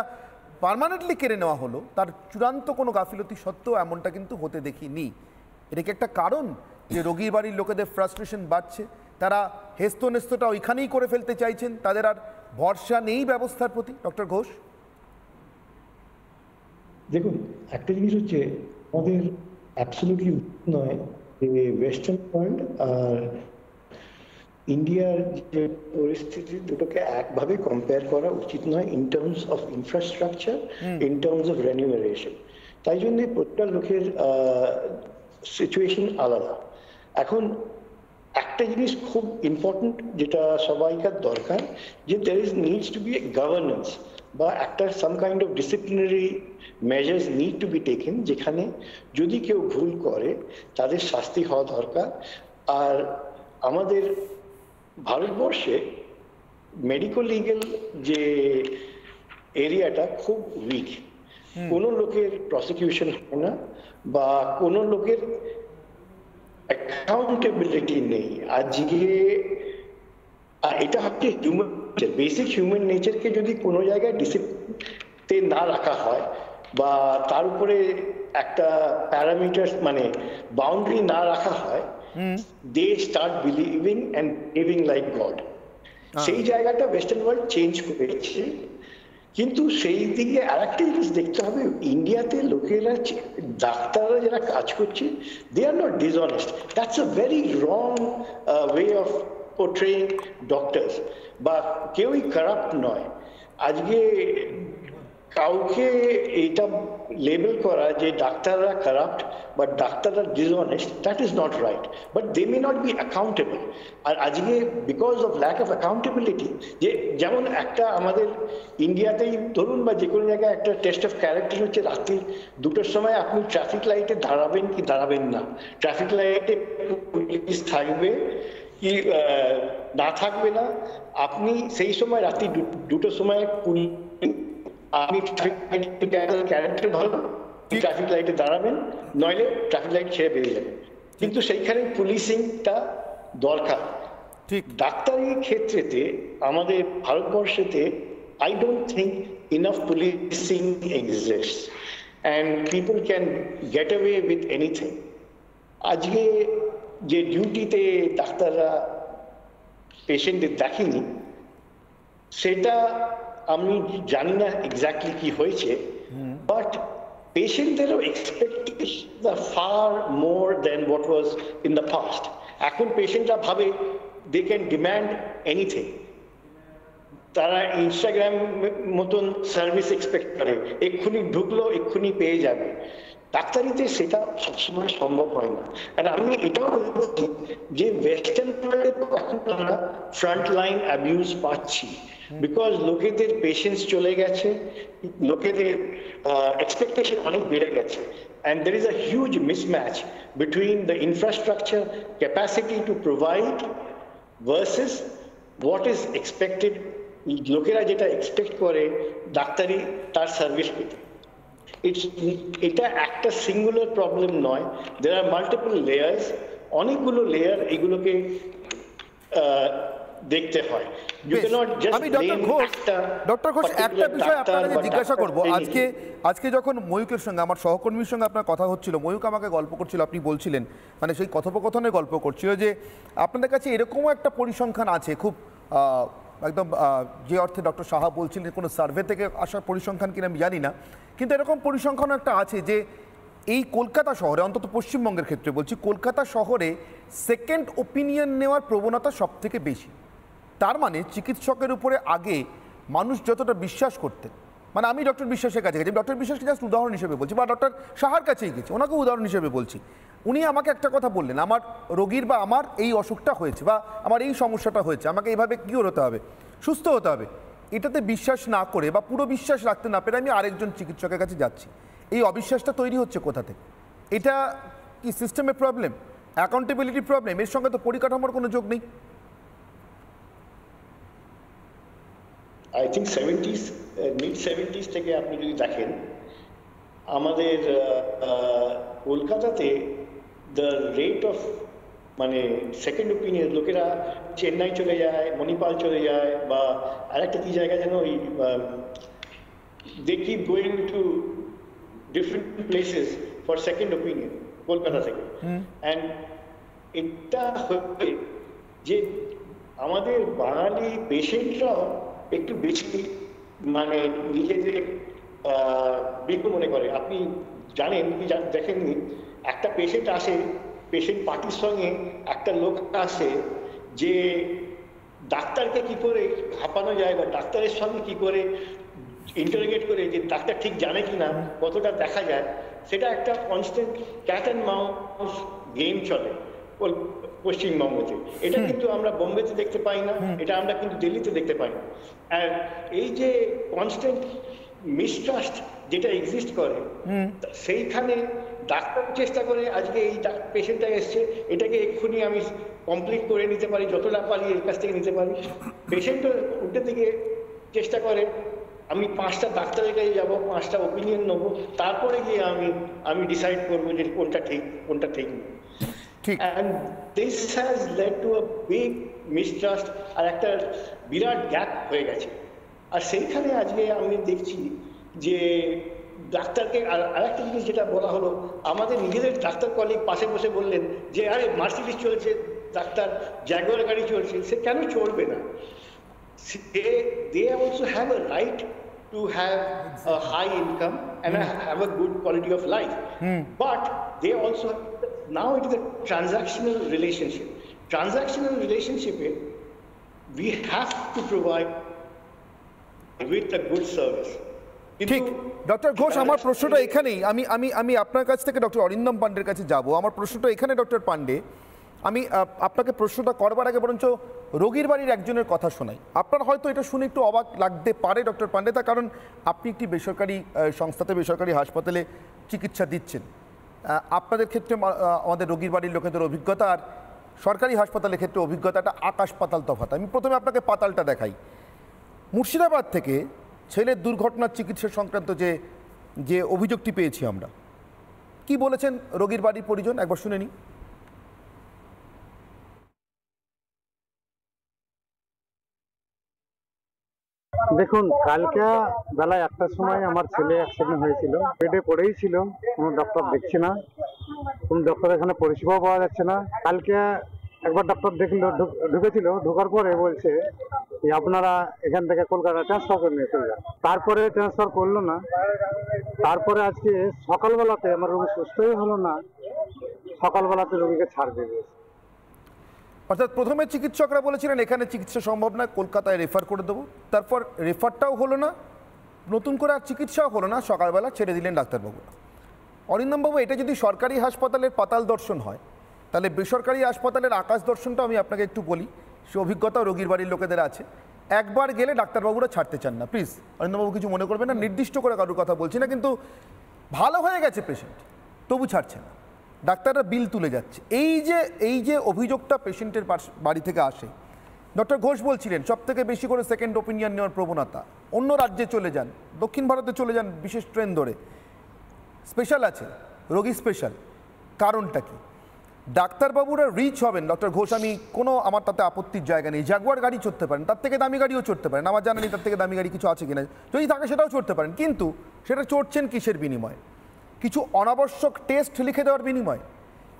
Speaker 7: পার্মানেন্টলি কেড়ে নেওয়া হলো, তার চূড়ান্ত কোনো গাফিলতি সত্ত্বেও এমনটা কিন্তু হতে দেখিনি। এটা কি একটা কারণ যে রোগীর বাড়ির লোকেদের ফ্রাস্ট্রেশন বাড়ছে, তারা হেস্তনেস্তটা ওইখানেই করে ফেলতে চাইছেন, তাদের আর ভরসা নেই ব্যবস্থার প্রতি? ডক্টর ঘোষ,
Speaker 14: দেখুন, একটা জিনিস হচ্ছে আমাদের অ্যাবসলিউটলি নয় যে ওয়েস্টার্ন ওয়ার্ল্ড আর ইন্ডিয়ার যে পরিস্থিতি, দুটোকে একভাবে কম্পেয়ার করা উচিত নয় in terms of infrastructure, in terms of renumeration. তাই জন্য প্রত্যেকটা লোকের সিচুয়েশন আলাদা। এখন একটা জিনিস খুব ইম্পর্টেন্ট যেটা সবাইকার দরকার, যে there is needs to be a governance বা একটা some kind of disciplinary measures need to be taken, যেখানে যদি কেউ ভুল করে তাদের শাস্তি হওয়া দরকার। আর আমাদের ভারতবর্ষে মেডিকো লিগ্যাল যে এরিয়াটা খুব উইক, কোনো লোকের প্রসিকিউশন হয় না বা কোনো লোকের অ্যাকাউন্টেবিলিটি নেই। আজকে এটা হচ্ছে হিউম্যান নেচার, বেসিক হিউম্যান নেচারকে যদি কোনো জায়গায় ডিসিপ্লিনে না রাখা হয় বা তার উপরে একটা প্যারামিটার মানে বাউন্ডারি না রাখা হয়, they start believing and living like God. সেই জায়গাটা ওয়েস্টার্ন ওয়ার্ল্ড চেঞ্জ করেছে। কিন্তু সেই দিকে আরেকটা জিনিস দেখতে হবে, ইন্ডিয়াতে লোকেরা, ডাক্তাররা যারা কাজ করছে, they are not dishonest. That's a very wrong way of portraying doctors. বা কেউই কারাপ্ট নয়। আজকে কাউকে এটা লেবেল করা যে ডাক্তাররা কারাপ্ট বা ডাক্তাররা dishonest, that is not right, but they may not be accountable. আর আজকে because of lack of accountability, যে যেমন একটা আমাদের ইন্ডিয়াতেই ধরুন বা যে কোনো জায়গায় একটা টেস্ট অফ ক্যারেক্টার হচ্ছে রাত্রি 2টোর সময় আপনি ট্রাফিক লাইটে দাঁড়াবেন কি দাঁড়াবেন না, ট্রাফিক লাইটে পুলিশ থাকবে কি না থাকবে না, আপনি সেই সময় রাত্রি 2টোর সময় আপনি ক্যারেক্টার ভালো ট্রাফিক লাইটে দাঁড়াবেন, নইলে ট্রাফিক লাইট ছেড়ে বেরিয়ে যাবেন। কিন্তু সেইখানে পুলিশিংটা দরকার। ডাক্তারির ক্ষেত্রেতে আমাদের ভারতবর্ষেতে I don't think enough policing exists and people can get away with anything. আজকে যে ডিউটিতে ডাক্তাররা পেশেন্টদের দেখেনি, সেটা আমি জানি না এক্স্যাক্টলি কি হয়েছে, বাট পেশেন্টদেরও expectation far more than what was in the past. এখন পেশেন্টরা ভাবে দে ক্যান ডিম্যান্ড এনিথিং। তারা ইনস্টাগ্রাম মতন সার্ভিস এক্সপেক্ট করে, এক্ষুনি ঢুকলো এক্ষুনি পেয়ে যাবে। ডাক্তারিতে সেটা সবসময় সম্ভব হয় না। আর আমি এটাও বলছি যে ওয়েস্টার্ন ওয়ার্ল্ডে তো এখন আমরা ফ্রন্ট লাইন অ্যাবিউজ পাচ্ছি, বিকজ লোকেদের পেশেন্স চলে গেছে, লোকেদের এক্সপেকটেশন অনেক বেড়ে গেছে, and there is a huge mismatch between the infrastructure capacity to provide versus what is expected, লোকেরা যেটা এক্সপেক্ট করে ডাক্তারি তার সার্ভিস পেতে। এটা একটা সিঙ্গুলার প্রবলেম নয়, there are multiple layers, অনেকগুলো লেয়ার এগুলোকে দেখতে হয়।
Speaker 7: আমি ডক্টর ঘোষ একটা বিষয় আপনাকে জিজ্ঞাসা করব। আজকে যখন ময়ূকের সঙ্গে, আমার সহকর্মীর সঙ্গে আপনার কথা হচ্ছিল, ময়ূক আমাকে গল্প করছিল, আপনি বলছিলেন মানে সেই কথোপকথনের গল্প করছিল যে আপনাদের কাছে এরকমও একটা পরিসংখ্যান আছে, খুব একদম যে অর্থে ডক্টর সাহা বলছিলেন কোনো সার্ভে থেকে আসা পরিসংখ্যান কিনা আমি জানি না, কিন্তু এরকম পরিসংখ্যান একটা আছে যে এই কলকাতা শহরে, অন্তত পশ্চিমবঙ্গের ক্ষেত্রে বলছি, কলকাতা শহরে সেকেন্ড ওপিনিয়ন নেওয়ার প্রবণতা সব থেকে বেশি। তার মানে চিকিৎসকের উপরে আগে মানুষ যতটা বিশ্বাস করতেন, মানে আমি ডক্টর বিশ্বাসের কাছে গেছি, ডক্টর বিশ্বাসকে জাস্ট উদাহরণ হিসেবে বলছি, বা ডক্টর সাহার কাছেই গেছি, ওনাকে উদাহরণ হিসেবে বলছি। উনি আমাকে একটা কথা বললেন, আমার রোগীর বা আমার এই অসুখটা হয়েছে বা আমার এই সমস্যাটা হয়েছে, আমাকে এইভাবে কিওর হতে হবে, সুস্থ হতে হবে, এটাতে বিশ্বাস না করে বা পুরো বিশ্বাস রাখতে না পেরে আমি আরেকজন চিকিৎসকের কাছে যাচ্ছি। এই অবিশ্বাসটা তৈরি হচ্ছে কোথা থেকে? এটা কি সিস্টেমের প্রবলেম, অ্যাকাউন্টেবিলিটি প্রবলেম? এর সঙ্গে তো পরিকাঠামোর কোনো যোগ নেই।
Speaker 14: আই থিঙ্ক মিড 70s থেকে আপনি যদি দেখেন, আমাদের কলকাতাতে দ্য রেট অফ মানে সেকেন্ড ওপিনিয়ন, লোকেরা চেন্নাই চলে যায়, মণিপাল চলে যায়, বা আরেকটা কি জায়গা যেন, ওই they keep going to different places for second opinion Kolkata থেকে। অ্যান্ড এটা হচ্ছে যে আমাদের বাঙালি পেশেন্টরাও একটু বেশি মানে নিজেদের বিজ্ঞ মনে করে। আপনি জানেন কি দেখেননি, একটা পেশেন্ট আসে, পেশেন্ট পার্টির সঙ্গে একটা লোক আসে যে ডাক্তারকে কি করে হাঁপানো যায় বা ডাক্তারের সঙ্গে কি করে ইন্টারোগেট করে যে ডাক্তার ঠিক জানে কি না, কতটা দেখা যায়, সেটা একটা constant cat and mouse game চলে পশ্চিমবঙ্গতে। এটা কিন্তু আমরা বোম্বেতে দেখতে পাই না, এটা আমরা কিন্তু দিল্লিতে দেখতে পাই না। আর এই যে কনস্ট্যান্ট মিসট্রাস্ট যেটা এক্সিস্ট করে, সেইখানে ডাক্তার চেষ্টা করে আজকে এই পেশেন্টটা এসছে, এটাকে এক্ষুনি আমি কমপ্লিট করে নিতে পারি, যতটা পারি এর কাছ থেকে নিতে পারি। পেশেন্টও উল্টে থেকে চেষ্টা করে আমি 5টা ডাক্তারের কাছে যাবো, 5টা ওপিনিয়ন নেবো, তারপরে গিয়ে আমি ডিসাইড করবো যে কোনটা ঠিক কোনটা ঠিক না। And this has led to a big mistrust, আর একটা বিরাট গ্যাপ হয়ে গেছে। আর সেইখানে আজকে আমি দেখছি যে ডাক্তারকে আর একটা জিনিস যেটা বলা হলো, আমাদের নিজেদের ডাক্তার কলিগ পাশে বসে বললেন যে আরে মার্সিডিজ চলছে, ডাক্তার জ্যাগুয়ার গাড়ি চলছে, সে কেন চলবে না? They also have a right to have a high income and have a good quality of life, but they also now it is a transactional relationship. Transactional relationship, we have to provide with a good service.
Speaker 7: ঠিক doctor Ghosh, আমার প্রশ্নটা এখানেই, আমি আপনার কাছ থেকে doctor Arindam পান্ডের কাছে যাব। আমার প্রশ্নটা এখানে ডক্টর পান্ডে, আমি আপনাকে প্রশ্নটা করবার আগে বরঞ্চ রোগীর বাড়ির একজনের কথা শোনাই। আপনার হয়তো এটা শুনে একটু অবাক লাগতে পারে ডক্টর পান্ডে, তার কারণ আপনি একটি বেসরকারি সংস্থাতে, বেসরকারি হাসপাতালে চিকিৎসা দিচ্ছেন। আপনাদের ক্ষেত্রে আমাদের রোগীর বাড়ির লোকেদের অভিজ্ঞতা আর সরকারি হাসপাতালের ক্ষেত্রে অভিজ্ঞতাটা আকাশ পাতাল তফাৎ। আমি প্রথমে আপনাকে পাতালটা দেখাই। মুর্শিদাবাদ থেকে ছেলের দুর্ঘটনার চিকিৎসা সংক্রান্ত যে অভিযোগটি পেয়েছি আমরা, কি বলেছেন রোগীর বাড়ির পরিজন, একবার শুনে নিই।
Speaker 15: দেখুন, কালকে বেলা 1টার সময় আমার ছেলে অ্যাক্সিডেন্ট হয়েছিল, বেডে পড়েই ছিল, কোনো ডক্টর দেখছে না, কোনো ডক্টর এখানে পরিষেবাও পাওয়া যাচ্ছে না। কালকে একবার ডক্টর ঢুকেছিল, ঢোকার পরে বলছে যে আপনারা এখান থেকে কলকাতা ট্রান্সফার করে নিয়ে চলে যান। তারপরে ট্রান্সফার করলো না, তারপরে আজকে সকালবেলাতে আমার রোগী সুস্থই হলো না, সকালবেলাতে রোগীকে ছাড় দিয়ে দিয়েছে।
Speaker 7: অর্থাৎ প্রথমে চিকিৎসকরা বলেছিলেন এখানে চিকিৎসা সম্ভব না, কলকাতায় রেফার করে দেবো, তারপর রেফারটাও হলো না, নতুন করে আর চিকিৎসাও হলো না, সকালবেলা ছেড়ে দিলেন ডাক্তারবাবুরা। অরিন্দমবাবু, এটা যদি সরকারি হাসপাতালের পাতাল দর্শন হয়, তাহলে বেসরকারি হাসপাতালের আকাশ দর্শনটা আমি আপনাকে একটু বলি, সে অভিজ্ঞতা রোগীর বাড়ির লোকেদের আছে। একবার গেলে ডাক্তারবাবুরা ছাড়তে চান না। প্লিজ অরিন্দমবাবু কিছু মনে করবেন না, নির্দিষ্ট করে কারোর কথা বলছি না, কিন্তু ভালো হয়ে গেছে পেশেন্ট, তবু ছাড়ছে না, ডাক্তাররা বিল তুলে যাচ্ছে। এই যে অভিযোগটা পেশেন্টের বাড়ি থেকে আসে, ডক্টর ঘোষ বলছিলেন সবথেকে বেশি করে সেকেন্ড ওপিনিয়ন নেওয়ার প্রবণতা, অন্য রাজ্যে চলে যান, দক্ষিণ ভারতে চলে যান বিশেষ ট্রেন ধরে, স্পেশাল আছে, রোগী স্পেশাল, কারণটা কি? ডাক্তারবাবুরা রিচ হবেন, ডক্টর ঘোষ আমি আমার তাতে আপত্তির জায়গা নেই, জাগুয়ার গাড়ি চড়তে পারেন, তার থেকে দামি গাড়িও চড়তে পারেন, আমার জানা নেই তার থেকে দামি গাড়ি কিছু আছে কিনা, যদি থাকে সেটাও চড়তে পারেন, কিন্তু সেটা চড়ছেন কিসের বিনিময়ে? কিছু অনাবশ্যক টেস্ট লিখে দেওয়ার বিনিময়ে,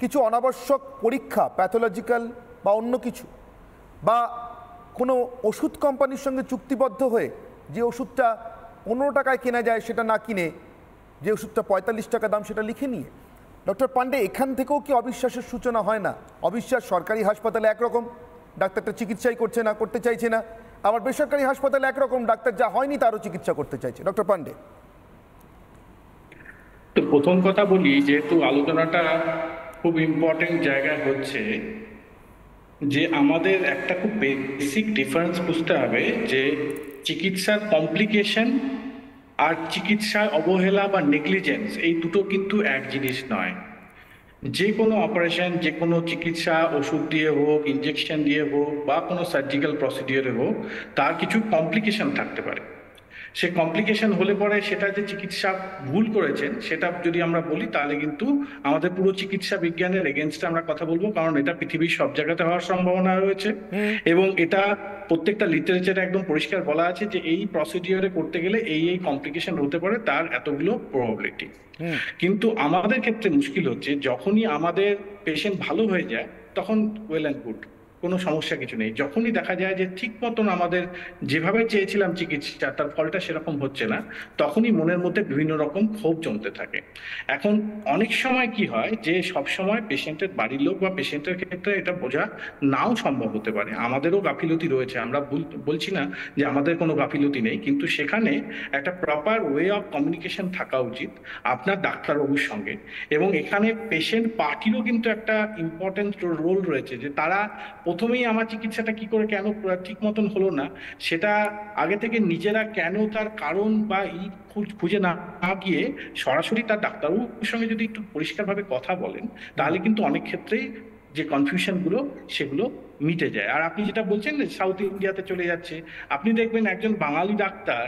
Speaker 7: কিছু অনাবশ্যক পরীক্ষা প্যাথোলজিক্যাল বা অন্য কিছু, বা কোনো ওষুধ কোম্পানির সঙ্গে চুক্তিবদ্ধ হয়ে যে ওষুধটা 15 টাকায় কেনা যায় সেটা না কিনে যে ওষুধটা 45 টাকা দাম সেটা লিখে নিয়ে। ডক্টর পান্ডে, এখান থেকেও কি অবিশ্বাসের সূচনা হয় না? অবিশ্বাস সরকারি হাসপাতালে একরকম, ডাক্তারটা চিকিৎসাই করতে চাইছে না, আবার বেসরকারি হাসপাতালে একরকম, ডাক্তার যা হয়নি তারও চিকিৎসা করতে চাইছে। ডক্টর পান্ডে,
Speaker 16: তো প্রথম কথা বলি, যেহেতু আলোচনাটা খুব ইম্পর্টেন্ট জায়গায় হচ্ছে, যে আমাদের একটা খুব বেসিক ডিফারেন্স বুঝতে হবে যে চিকিৎসার কমপ্লিকেশন আর চিকিৎসার অবহেলা বা নেগলিজেন্স, এই দুটো কিন্তু এক জিনিস নয়। যে কোনো অপারেশন, যে কোনো চিকিৎসা, ওষুধ দিয়ে হোক, ইনজেকশন দিয়ে হোক, বা কোনো সার্জিক্যাল প্রসিডিওরে হোক, তার কিছু কমপ্লিকেশন থাকতে পারে। সে কমপ্লিকেশন হলে পরে সেটা যে চিকিৎসা ভুল করেছেন সেটা যদি আমরা বলি, তাহলে কিন্তু আমাদের পুরো চিকিৎসা বিজ্ঞানের এগেনস্টে আমরা কথা বলবো, কারণ এটা পৃথিবীর সব জায়গাতে হওয়ার সম্ভাবনা রয়েছে, এবং এটা প্রত্যেকটা লিটারেচারে একদম পরিষ্কার বলা আছে যে এই প্রসিডিওরে করতে গেলে এই কমপ্লিকেশন হতে পারে, তার এতগুলো প্রবাবিলিটি। কিন্তু আমাদের ক্ষেত্রে মুশকিল হচ্ছে যখনই আমাদের পেশেন্ট ভালো হয়ে যায় তখন ওয়েল অ্যান্ড গুড, কোনো সমস্যা কিছু নেই। যখনই দেখা যায় যে ঠিক মতন আমাদের যেভাবে চেয়েছিলাম চিকিৎসা তার ফলটা সেরকম হচ্ছে না, তখনই মনের মধ্যে বিভিন্ন রকম ক্ষোভ জমতে থাকে। এখন অনেক সময় কি হয় যে সব সময় পেশেন্টের বাড়ির লোক বা পেশেন্টের ক্ষেত্রে এটা বোঝা নাও সম্ভব হতে পারে, আমাদেরও গাফিলতি রয়েছে, আমরা বলছি না যে আমাদের কোনো গাফিলতি নেই, কিন্তু সেখানে একটা প্রপার ওয়ে অফ কমিউনিকেশন থাকা উচিত আপনার ডাক্তারবাবুর সঙ্গে। এবং এখানে পেশেন্ট পার্টিরও কিন্তু একটা ইম্পর্টেন্ট রোল রয়েছে, যে তারা প্রথমেই আমার চিকিৎসাটা কি করে কেন ঠিক মতন হলো না সেটা আগে থেকে নিজেরা কেন তার কারণ বা খুঁজে না গিয়ে সরাসরি তার ডাক্তারবাবুর সঙ্গে যদি একটু পরিষ্কারভাবে কথা বলেন, তাহলে কিন্তু অনেক ক্ষেত্রেই যে কনফিউশনগুলো সেগুলো মিটে যায়। আর আপনি যেটা বলছেন যে সাউথ ইন্ডিয়াতে চলে যাচ্ছে, আপনি দেখবেন একজন বাঙালি ডাক্তার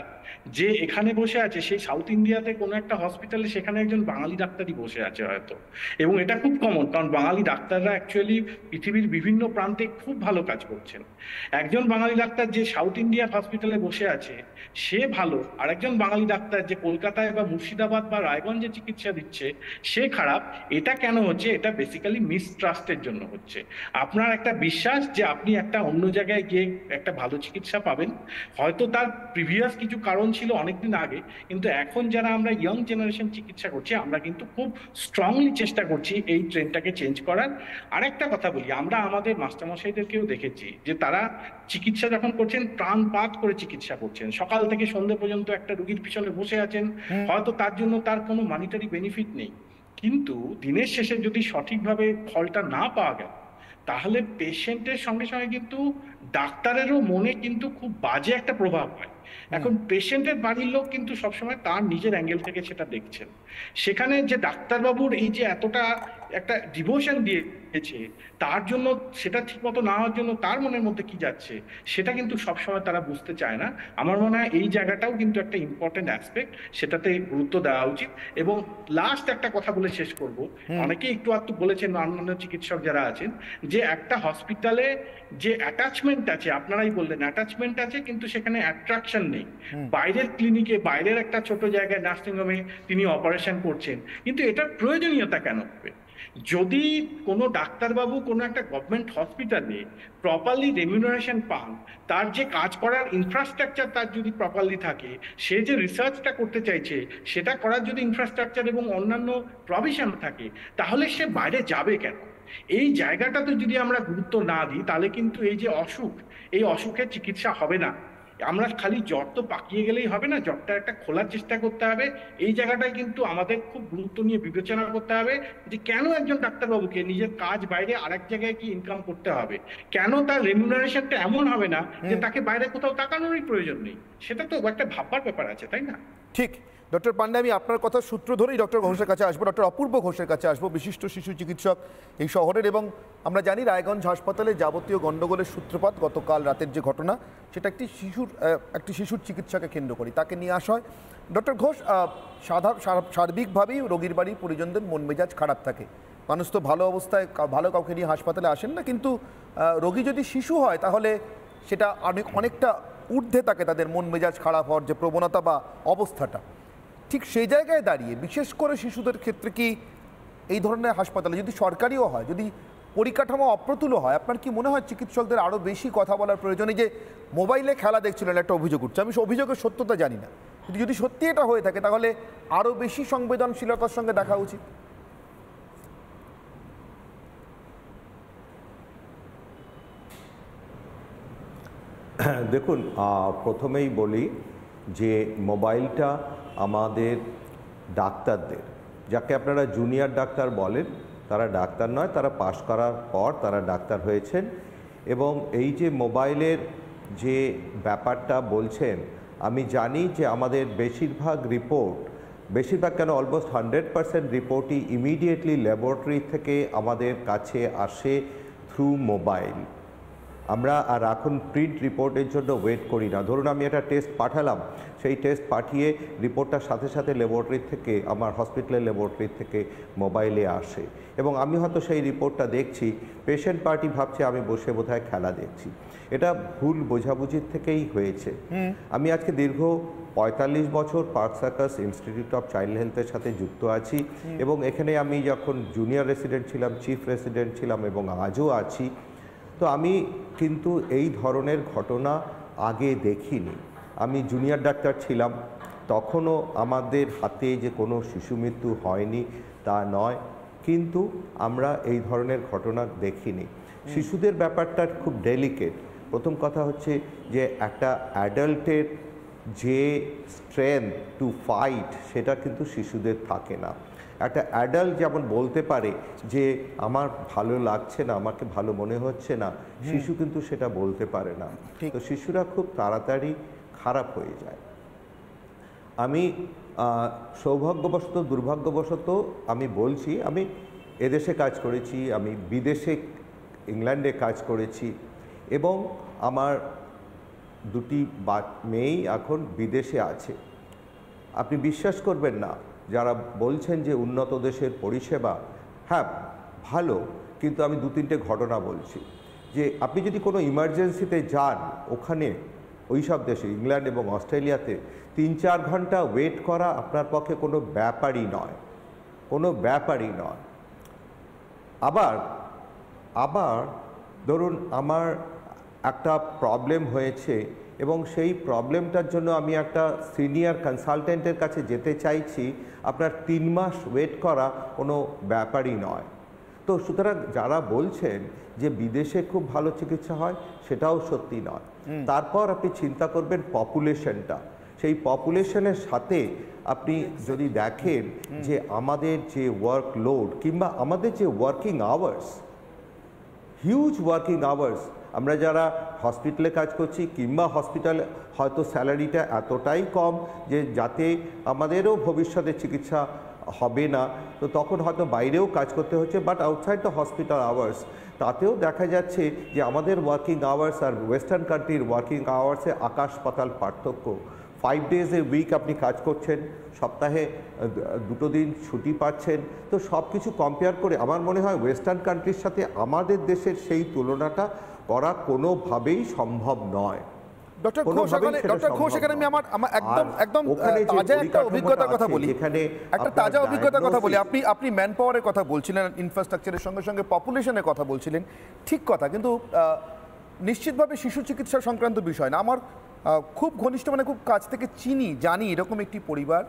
Speaker 16: যে এখানে বসে আছে, সেই সাউথ ইন্ডিয়াতে কোনো একটা হসপিটালে সেখানে একজন বাঙালি ডাক্তারই বসে আছে হয়তো, এবং এটা খুব কমন, কারণ বাঙালি ডাক্তাররা অ্যাকচুয়ালি পৃথিবীর বিভিন্ন প্রান্তে খুব ভালো কাজ করছেন। একজন বাঙালি ডাক্তার যে সাউথ ইন্ডিয়ার হসপিটালে বসে আছে সে ভালো, আর একজন বাঙালি ডাক্তার যে কলকাতায় বা মুর্শিদাবাদ বা রায়গঞ্জে চিকিৎসা দিচ্ছে সে খারাপ। এটা কেন হচ্ছে? এটা বেসিক্যালি মিসট্রাস্টের জন্য হচ্ছে। আপনার একটা বিশ্বাস যে আপনি একটা অন্য জায়গায় গিয়ে একটা ভালো চিকিৎসা পাবেন, হয়তো তার প্রিভিয়াস কিছু কারণ ছিল অনেকদিন আগে, কিন্তু এখন যারা আমরা ইয়ং জেনারেশন চিকিৎসা করছি আমরা কিন্তু খুব স্ট্রংলি চেষ্টা করছি এই ট্রেন্ডটাকে চেঞ্জ করার। আরেকটা কথা বলি, আমরা আমাদের মাস্টারমশাইদেরকেও দেখেছি যে তারা চিকিৎসা যখন করছেন প্রাণপাত করে চিকিৎসা করছেন, সকাল থেকে সন্ধ্যে পর্যন্ত একটা রোগীর পিছনে বসে আছেন, হয়তো তার জন্য তার কোনো মানিটারি বেনিফিট নেই, কিন্তু দিনের শেষে যদি সঠিকভাবে ফলটা না পাওয়া গেল তাহলে পেশেন্টের সঙ্গে সঙ্গে কিন্তু ডাক্তারেরও মনে কিন্তু খুব বাজে একটা প্রভাব হয়। এখন পেশেন্টের বাড়ির লোক কিন্তু সবসময় তার নিজের অ্যাঙ্গেল থেকে সেটা দেখছেন, সেখানে যে ডাক্তারবাবুর এই যে এতটা একটা ডিভোশন দিয়েছে তার জন্য সেটা ঠিক মতো না হওয়ার জন্য তার মনের মধ্যে কি যাচ্ছে সেটা কিন্তু সবসময় তারা বুঝতে চায় না। আমার মনে হয় এই জায়গাটাও কিন্তু একটা ইম্পর্টেন্ট অ্যাসপেক্ট, সেটাতে গুরুত্ব দেওয়া উচিত। এবং লাস্ট একটা কথা বলে শেষ করব, অনেকে একটু আধটু বলেছেন অন্যান্য চিকিৎসক যারা আছেন যে একটা হসপিটালে যে অ্যাটাচমেন্ট আছে, আপনারাই বললেন অ্যাটাচমেন্ট আছে কিন্তু সেখানে অ্যাট্রাকশন নেই। বাইরের ক্লিনিকে, বাইরের একটা ছোট জায়গায় নার্সিংহোমে তিনি অপারেশন করছেন, কিন্তু এটার প্রয়োজনীয়তা কেন হবে? যদি কোনো ডাক্তারবাবু কোনো একটা গভর্নমেন্ট হসপিটালে প্রপারলি রেমিউনারেশন পান, তার যে কাজ করার ইনফ্রাস্ট্রাকচার তার যদি প্রপারলি থাকে, সে যে রিসার্চটা করতে চাইছে সেটা করার যদি ইনফ্রাস্ট্রাকচার এবং অন্যান্য প্রভিশন থাকে, তাহলে সে বাইরে যাবে কেন? এই জায়গাটাতে যদি আমরা গুরুত্ব না দিই তাহলে কিন্তু এই যে অসুখ, এই অসুখের চিকিৎসা হবে না। আমরা খালি জ্বর তো পাকিয়ে গেলেই হবে না, জ্বরটা একটা খোলার চেষ্টা করতে হবে। এই জায়গাটায় কিন্তু আমাদের খুব গুরুত্ব নিয়ে বিবেচনা করতে হবে যে কেন একজন ডাক্তারবাবুকে নিজের কাজ বাইরে আরেক জায়গায় কি ইনকাম করতে হবে, কেন তার রেমুনারেশনটা এমন হবে না যে তাকে বাইরে কোথাও তাকানোরই প্রয়োজন নেই। সেটা তো একটা ভাববার ব্যাপার আছে, তাই না?
Speaker 7: ঠিক। ডক্টর পান্ডে, আমি আপনার কথা সূত্র ধরেই ডক্টর ঘোষের কাছে আসবো, ডক্টর অপূর্ব ঘোষের কাছে আসবো, বিশিষ্ট শিশু চিকিৎসক এই শহরের। এবং আমরা জানি রায়গঞ্জ হাসপাতালে যাবতীয় গণ্ডগোলের সূত্রপাত গতকাল রাতের যে ঘটনা, সেটা একটি শিশুর চিকিৎসাকে কেন্দ্র করি তাকে নিয়ে আসা হয়। ডক্টর ঘোষ, সার্বিকভাবেই রোগীর বাড়ির পরিজনদের মন মেজাজ খারাপ থাকে। মানুষ তো ভালো অবস্থায় ভালো কাউকে নিয়ে হাসপাতালে আসেন না, কিন্তু রোগী যদি শিশু হয় তাহলে সেটা অনেকটা ঊর্ধ্বে থাকে তাদের মন মেজাজ খারাপ হওয়ার যে প্রবণতা বা অবস্থাটা। ঠিক সেই জায়গায় দাঁড়িয়ে বিশেষ করে শিশুদের ক্ষেত্রে কি এই ধরনের হাসপাতালে যদি সরকারিও হয়, যদি পরিকাঠামো অপ্রতুলও হয়, আপনার কি মনে হয় চিকিৎসকদের আরও বেশি কথা বলার প্রয়োজনে? যে মোবাইলে খেলা দেখছিলেন একটা অভিযোগ উঠছে, আমি অভিযোগের সত্যতা জানি না, কিন্তু যদি সত্যি এটা হয়ে থাকে তাহলে আরও বেশি সংবেদনশীলতার সঙ্গে দেখা উচিত।
Speaker 17: দেখুন, প্রথমেই বলি যে মোবাইলটা আমাদের ডাক্তারদের, যাকে আপনারা জুনিয়র ডাক্তার বলেন, তারা ডাক্তার নয়, তারা পাশ করার পর তারা ডাক্তার হয়েছেন। এবং এই যে মোবাইলের যে ব্যাপারটা বলছেন, আমি জানি যে আমাদের বেশিরভাগ কেন অলমোস্ট 100% রিপোর্টই ইমিডিয়েটলি ল্যাবরেটরি থেকে আমাদের কাছে আসে থ্রু মোবাইল। আমরা আর এখন প্রিন্ট রিপোর্টের জন্য ওয়েট করি না। ধরুন আমি একটা টেস্ট পাঠালাম, সেই টেস্ট পাঠিয়ে রিপোর্টটার সাথে সাথে ল্যাবরেটরি থেকে, আমার হসপিটালের ল্যাবরেটরি থেকে মোবাইলে আসে, এবং আমি হয়তো সেই রিপোর্টটা দেখছি, পেশেন্ট পার্টি ভাবছে আমি বসে বোধহয় খেলা দেখছি। এটা ভুল বোঝাবুঝির থেকেই হয়েছে। আমি আজকে দীর্ঘ 45 বছর park circus institute of child হেলথের সাথে যুক্ত আছি, এবং এখানে আমি যখন জুনিয়র রেসিডেন্ট ছিলাম, চিফ রেসিডেন্ট ছিলাম, এবং আজও আছি। তো আমি কিন্তু এই ধরনের ঘটনা আগে দেখিনি। আমি জুনিয়র ডাক্তার ছিলাম, তখনও আমাদের হাতে যে কোনো শিশু মৃত্যু হয়নি তা নয়, কিন্তু আমরা এই ধরনের ঘটনা দেখিনি। শিশুদের ব্যাপারটা খুব ডেলিকেট। প্রথম কথা হচ্ছে যে একটা অ্যাডাল্টের যে স্ট্রেংথ টু ফাইট, সেটা কিন্তু শিশুদের থাকে না। একটা অ্যাডাল্ট যেমন বলতে পারে যে আমার ভালো লাগছে না, আমাকে ভালো মনে হচ্ছে না, শিশু কিন্তু সেটা বলতে পারে না। তো শিশুরা খুব তাড়াতাড়ি খারাপ হয়ে যায়। আমি সৌভাগ্যবশত দুর্ভাগ্যবশত আমি বলছি, আমি এদেশে কাজ করেছি, আমি বিদেশে ইংল্যান্ডে কাজ করেছি, এবং আমার দুটি মেয়েই এখন বিদেশে আছে। আপনি বিশ্বাস করবেন না, যারা বলছেন যে উন্নত দেশের পরিষেবা, হ্যাঁ ভালো, কিন্তু আমি 2-3টে ঘটনা বলছি। যে আপনি যদি কোনো ইমার্জেন্সিতে যান, ওখানে ওই সব দেশে, ইংল্যান্ড এবং অস্ট্রেলিয়াতে 3-4 ঘন্টা ওয়েট করা আপনার পক্ষে কোনো ব্যাপারই নয়, কোনো ব্যাপারই নয়। আবার ধরুন আমার একটা প্রবলেম হয়েছে, এবং সেই প্রবলেমটার জন্য আমি একটা সিনিয়র কনসালটেন্টের কাছে যেতে চাইছি, আপনার 3 মাস ওয়েট করা কোনো ব্যাপারই নয়। তো সুতরাং যারা বলছেন যে বিদেশে খুব ভালো চিকিৎসা হয়, সেটাও সত্যি নয়। তারপর আপনি চিন্তা করবেন পপুলেশনটা, সেই পপুলেশনের সাথে আপনি যদি দেখেন যে আমাদের যে ওয়ার্কলোড কিংবা আমাদের যে working hours, huge working hours, আমরা যারা হসপিটালে কাজ করছি কিংবা হসপিটালে হয়তো স্যালারিটা এতটাই কম যে যাতে আমাদেরও ভবিষ্যতে চিকিৎসা হবে না, তো তখন হয়তো বাইরেও কাজ করতে হচ্ছে। But outside the hospital hours, তাতেও দেখা যাচ্ছে যে আমাদের ওয়ার্কিং আওয়ার্স আর ওয়েস্টার্ন কান্ট্রির ওয়ার্কিং আওয়ার্সে আকাশ পাতাল পার্থক্য। 5 days a week আপনি কাজ করছেন, সপ্তাহে 2 দিন ছুটি পাচ্ছেন। তো সব কিছু কম্পেয়ার করে আমার মনে হয় ওয়েস্টার্ন কান্ট্রির সাথে আমাদের দেশের সেই তুলনাটা করা কোনোভাবেই সম্ভব নয়।
Speaker 7: ডক্টর ঘোষ, এখানে আমি আমার একদম তাজা একটা অভিজ্ঞতার কথা বলি, একটা তাজা অভিজ্ঞতার কথা বলি। আপনি ম্যান পাওয়ারের কথা বলছিলেন, ইনফ্রাস্ট্রাকচারের সঙ্গে সঙ্গে পপুলেশনের কথা বলছিলেন, ঠিক কথা, কিন্তু নিশ্চিতভাবে শিশু চিকিৎসা সংক্রান্ত বিষয় না। আমার খুব ঘনিষ্ঠ, মানে খুব কাছ থেকে জানি এরকম একটি পরিবার,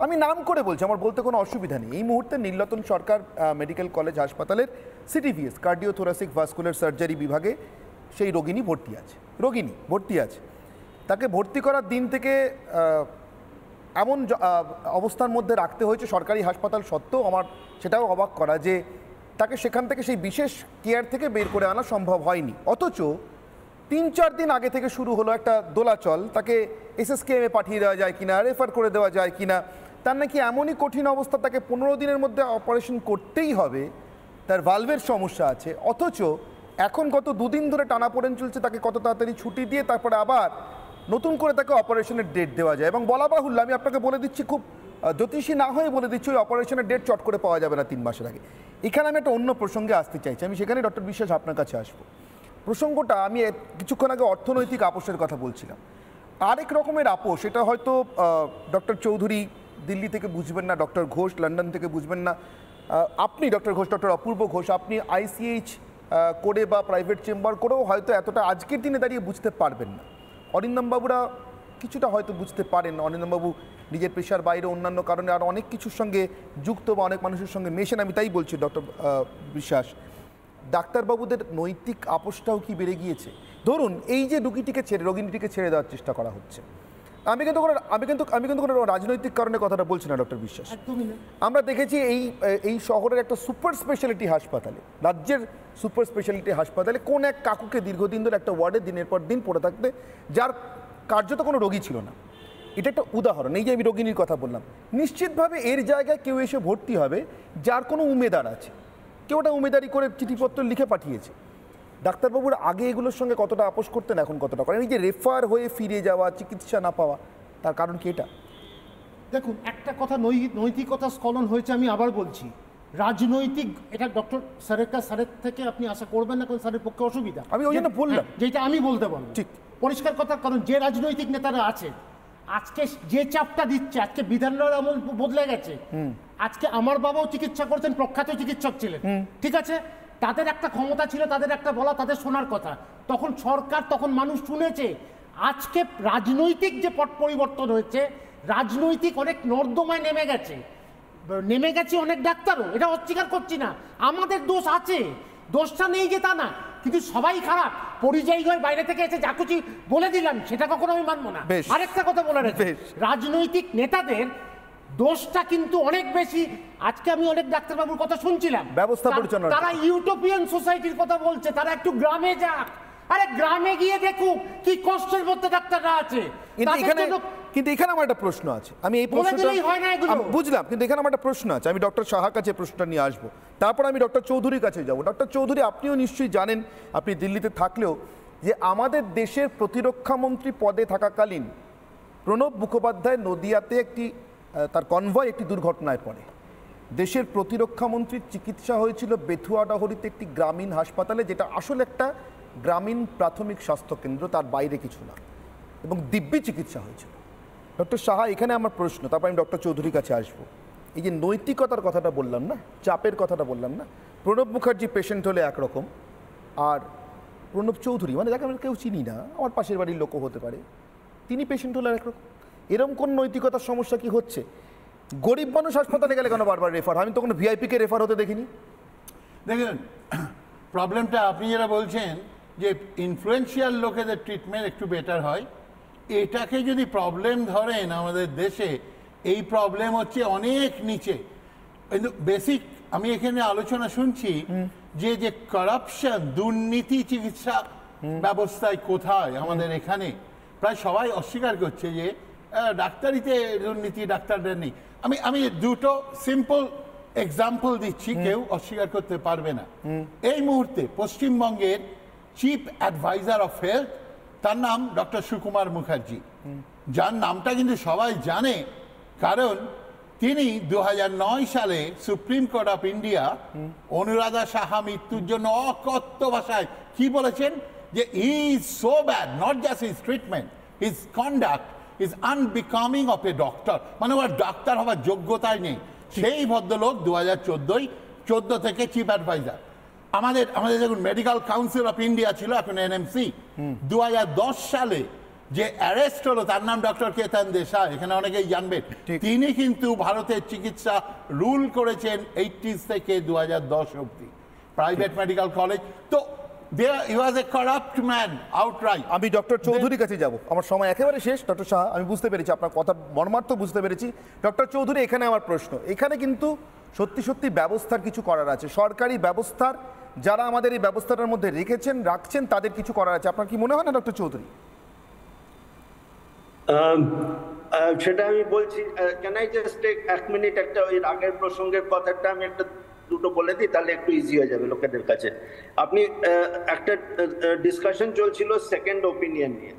Speaker 7: আমি নাম করে বলছি, আমার বলতে কোনো অসুবিধা নেই। এই মুহূর্তে নীলরতন সরকার মেডিকেল কলেজ হাসপাতালের CTVS কার্ডিওথোরাসিক ভাস্কুলার সার্জারি বিভাগে সেই রোগিনী ভর্তি আছে। তাকে ভর্তি করার দিন থেকে এমন অবস্থার মধ্যে রাখতে হয়েছে সরকারি হাসপাতাল সত্ত্বেও আমার সেটাও অবাক করা যে তাকে সেখান থেকে সেই বিশেষ কেয়ার থেকে বের করে আনা সম্ভব হয়নি। অথচ 3-4 দিন আগে থেকে শুরু হলো একটা দোলাচল, তাকে এসএসকেএমে পাঠিয়ে দেওয়া যায় কিনা, রেফার করে দেওয়া যায় কিনা। তার নাকি এমনই কঠিন অবস্থা, তাকে 15 দিনের মধ্যে অপারেশন করতেই হবে, তার ভালভের সমস্যা আছে। অথচ এখন গত 2 দিন ধরে টানাপোড়েন চলছে, তাকে কত তাড়াতাড়ি ছুটি দিয়ে তারপরে আবার নতুন করে তাকে অপারেশনের ডেট দেওয়া যায়। এবং বলা বাহুল্য, আমি আপনাকে বলে দিচ্ছি, খুব জ্যোতিষী না হয়ে বলে দিচ্ছি, ওই অপারেশনের ডেট চট করে পাওয়া যাবে না 3 মাসের আগে। এখানে আমি একটা অন্য প্রসঙ্গে আসতে চাইছি, আমি সেখানে ডক্টর বিশ্বাস আপনার কাছে আসবো। প্রসঙ্গটা আমি কিছুক্ষণ আগে অর্থনৈতিক আপোষের কথা বলছিলাম। আরেক রকমের আপোষ, এটা হয়তো ডক্টর চৌধুরী দিল্লি থেকে বুঝবেন না, ডক্টর ঘোষ লন্ডন থেকে বুঝবেন না, আপনি ডক্টর ঘোষ, ডক্টর অপূর্ব ঘোষ, আপনি ICH করে বা প্রাইভেট চেম্বার করেও হয়তো এতটা আজকের দিনে দাঁড়িয়ে বুঝতে পারবেন না। অরিন্দমবাবুরা কিছুটা হয়তো বুঝতে পারেন। অরিন্দমবাবু নিজের পেশার বাইরে অন্যান্য কারণে আর অনেক কিছুর সঙ্গে যুক্ত বা অনেক মানুষের সঙ্গে মেশেন, আমি তাই বলছি ডক্টর বিশ্বাস। ডাক্তারবাবুদের নৈতিক আপোষটাও কি বেড়ে গিয়েছে? ধরুন এই যে রোগীটিকে ছেড়ে দেওয়ার চেষ্টা করা হচ্ছে, আমি কিন্তু কোনো রাজনৈতিক কারণে কথাটা বলছি না ডক্টর বিশ্বাস। আমরা দেখেছি এই শহরের একটা সুপার স্পেশালিটি হাসপাতালে, রাজ্যের সুপার স্পেশালিটি হাসপাতালে কোন এক কাকুকে দীর্ঘদিন ধরে একটা ওয়ার্ডে দিনের পর দিন পড়ে থাকতে, যার কার্যত কোনো রোগী ছিল না। এটা একটা উদাহরণ। এই যে আমি রোগিনীর কথা বললাম, নিশ্চিতভাবে এর জায়গায় কেউ এসে ভর্তি হবে যার কোনো উমেদার আছে, কেউ ওটা উমেদারি করে চিঠিপত্র লিখে পাঠিয়েছে। ডাক্তারবাবুর আগে এগুলোর সঙ্গে কতটা আপোষ করতেন, এখন কতটা করেন? এই যে রেফার হয়ে ফিরে যাওয়া, চিকিৎসা না পাওয়া, তার কারণ কি এটা?
Speaker 11: দেখুন, একটা কথা নৈতিকতা স্খলন হয়েছে, আমি আবার বলছি, রাজনৈতিক, এটা ডক্টর স্যারের থেকে আপনি আশা করবেন না, কারণ স্যারের পক্ষে অসুবিধা, আমি ওই জন্য বললাম যেটা আমি বলতে পারবো ঠিক পরিষ্কার কথা। কারণ যে রাজনৈতিক নেতারা আছে আজকে যে চাপটা দিচ্ছে, আজকে বিধানসভার আমল বদলে গেছে। আজকে আমার বাবাও চিকিৎসা করছেন, প্রখ্যাত চিকিৎসক ছিলেন, ঠিক আছে, তাদের একটা ক্ষমতা ছিল, তাদের একটা বলা, তাদের শোনার কথা, তখন সরকার, তখন মানুষ শুনেছে। আজকে রাজনৈতিক যে পট পরিবর্তন হয়েছে, রাজনৈতিক অনেক নর্দমায় নেমে গেছে অনেক ডাক্তারও, এটা অস্বীকার করছি না, আমাদের দোষ আছে, দোষটা নেই যে তা না, কিন্তু সবাই খারাপ, পরিযায়ী হয়ে বাইরে থেকে এসে যা কিছু বলে দিলাম সেটা কখনো আমি মানবো না। আরেকটা কথা বলে রাখি, রাজনৈতিক নেতাদের দোষটা কিন্তু অনেক বেশি। আজকে আমি অনেক ডাক্তারবাবুর কথা শুনছিলাম, ব্যবস্থা পরিচালনা, তারা ইউটোপিয়ান সোসাইটির কথা বলছে, তারা একটু গ্রামে যাক, আরে গ্রামে গিয়ে দেখুক কি কষ্টের মধ্যে ডাক্তাররা আছে।
Speaker 7: কিন্তু এখানে আমার একটা প্রশ্ন আছে, আমি এই প্রশ্নটা বুঝলাম, কিন্তু এখানে আমার একটা প্রশ্ন আছে, আমি ডক্টর সাহার কাছে প্রশ্নটা নিয়ে আসবো, তারপর আমি ডক্টর চৌধুরীর কাছে যাব। ডক্টর চৌধুরী, আপনিও নিশ্চয়ই জানেন, আপনি দিল্লিতে থাকলেও, যে আমাদের দেশের প্রতিরক্ষা মন্ত্রী পদে থাকাকালীন প্রণব মুখোপাধ্যায় নদিয়াতে তার কনভয় একটি দুর্ঘটনায় পড়ে। দেশের প্রতিরক্ষা মন্ত্রীর চিকিৎসা হয়েছিল বেথুয়াডাহরিতে একটি গ্রামীণ হাসপাতালে, যেটা আসলে একটা গ্রামীণ প্রাথমিক স্বাস্থ্যকেন্দ্র, তার বাইরে কিছু না, এবং দিব্যি চিকিৎসা হয়েছিল। ডক্টর সাহা, এখানে আমার প্রশ্ন, তারপর আমি ডক্টর চৌধুরীর কাছে আসবো। এই যে নৈতিকতার কথাটা বললাম না, চাপের কথাটা বললাম না, প্রণব মুখার্জি পেশেন্ট হলে একরকম, আর প্রণব চৌধুরী, মানে যাকে আমরা কেউ চিনি না, আমার পাশের বাড়ির লোকও হতে পারে, তিনি পেশেন্ট হলে একরকম। এরকম কোন নৈতিকতার সমস্যা কি হচ্ছে? গরিব মানুষ হাসপাতালে গেলে কেন বারবার রেফার? আমি তো কোনো ভিআইপিকে রেফার হতে দেখিনি।
Speaker 12: দেখুন, প্রবলেমটা আপনি যেটা বলছেন যে ইনফ্লুয়েন্সিয়াল লোকেদের ট্রিটমেন্ট একটু বেটার হয়, এটাকে যদি প্রবলেম ধরেন আমাদের দেশে, এই প্রবলেম হচ্ছে অনেক নিচে। কিন্তু বেসিক আমি এখানে আলোচনা শুনছি যে কারাপশন, দুর্নীতি চিকিৎসা ব্যবস্থায় কোথায় আমাদের এখানে, প্রায় সবাই অস্বীকার করছে যে ডাক্তারিতে দুর্নীতি, ডাক্তারদের নেই। আমি দুটো সিম্পল এক্সাম্পল দিচ্ছি, কেউ অস্বীকার করতে পারবে না। এই মুহূর্তে পশ্চিমবঙ্গের চিফ অ্যাডভাইজার অফ হেলথ, তার নাম ডক্টর সুকুমার মুখার্জি, যার নামটা কিন্তু সবাই জানে, কারণ তিনি 2009 সালে supreme court of India Anuradha Saha মৃত্যুর জন্য অকথ্য ভাষায় কি বলেছেন, যে he is so bad, not just his treatment, his conduct is unbecoming of a doctor, মানে ওর ডাক্তার হওয়ার যোগ্যতাই নেই। সেই ভদ্রলোক 2014 থেকে চিফ অ্যাডভাইজার। আমাদের যখন মেডিকেল কাউন্সিল অফ ইন্ডিয়া ছিল, এখন এনএমসি, 2010 সালে যে অ্যারেস্ট হলো, তার নাম ডক্টর কেতন দেশাই, এখানে অনেকেই জানবেন, তিনি কিন্তু ভারতের চিকিৎসা রুল করেছেন 80s থেকে 2010 অবধি, প্রাইভেট মেডিকেল কলেজ। তো he was a corrupt man outright.
Speaker 7: আমি ডক্টর চৌধুরীর কাছে যাব, আমার সময় একেবারে শেষ। ডক্টর সাহা, আমি বুঝতে পেরেছি আপনার কথার মর্মার্থ বুঝতে পেরেছি। ডক্টর চৌধুরী, এখানে আমার প্রশ্ন, এখানে কিন্তু সত্যি সত্যি ব্যবস্থার কিছু করার আছে, সরকারি ব্যবস্থার যারা আমাদের এই ব্যবস্থাটার মধ্যে রাখছেন তাদের কিছু করার আছে, আপনার কি মনে হয় না ডক্টর চৌধুরী?
Speaker 13: সেটা আমি বলছি, can I just take 1 minute, একটা ওই আগের প্রসঙ্গের কথাটা আমি একটা দুটো বলে দিই, তাহলে একটু ইজি হয়ে যাবে লোকেদের কাছে। আপনি একটা ডিসকাশন চলছিল সেকেন্ড ওপিনিয়ন নিয়ে,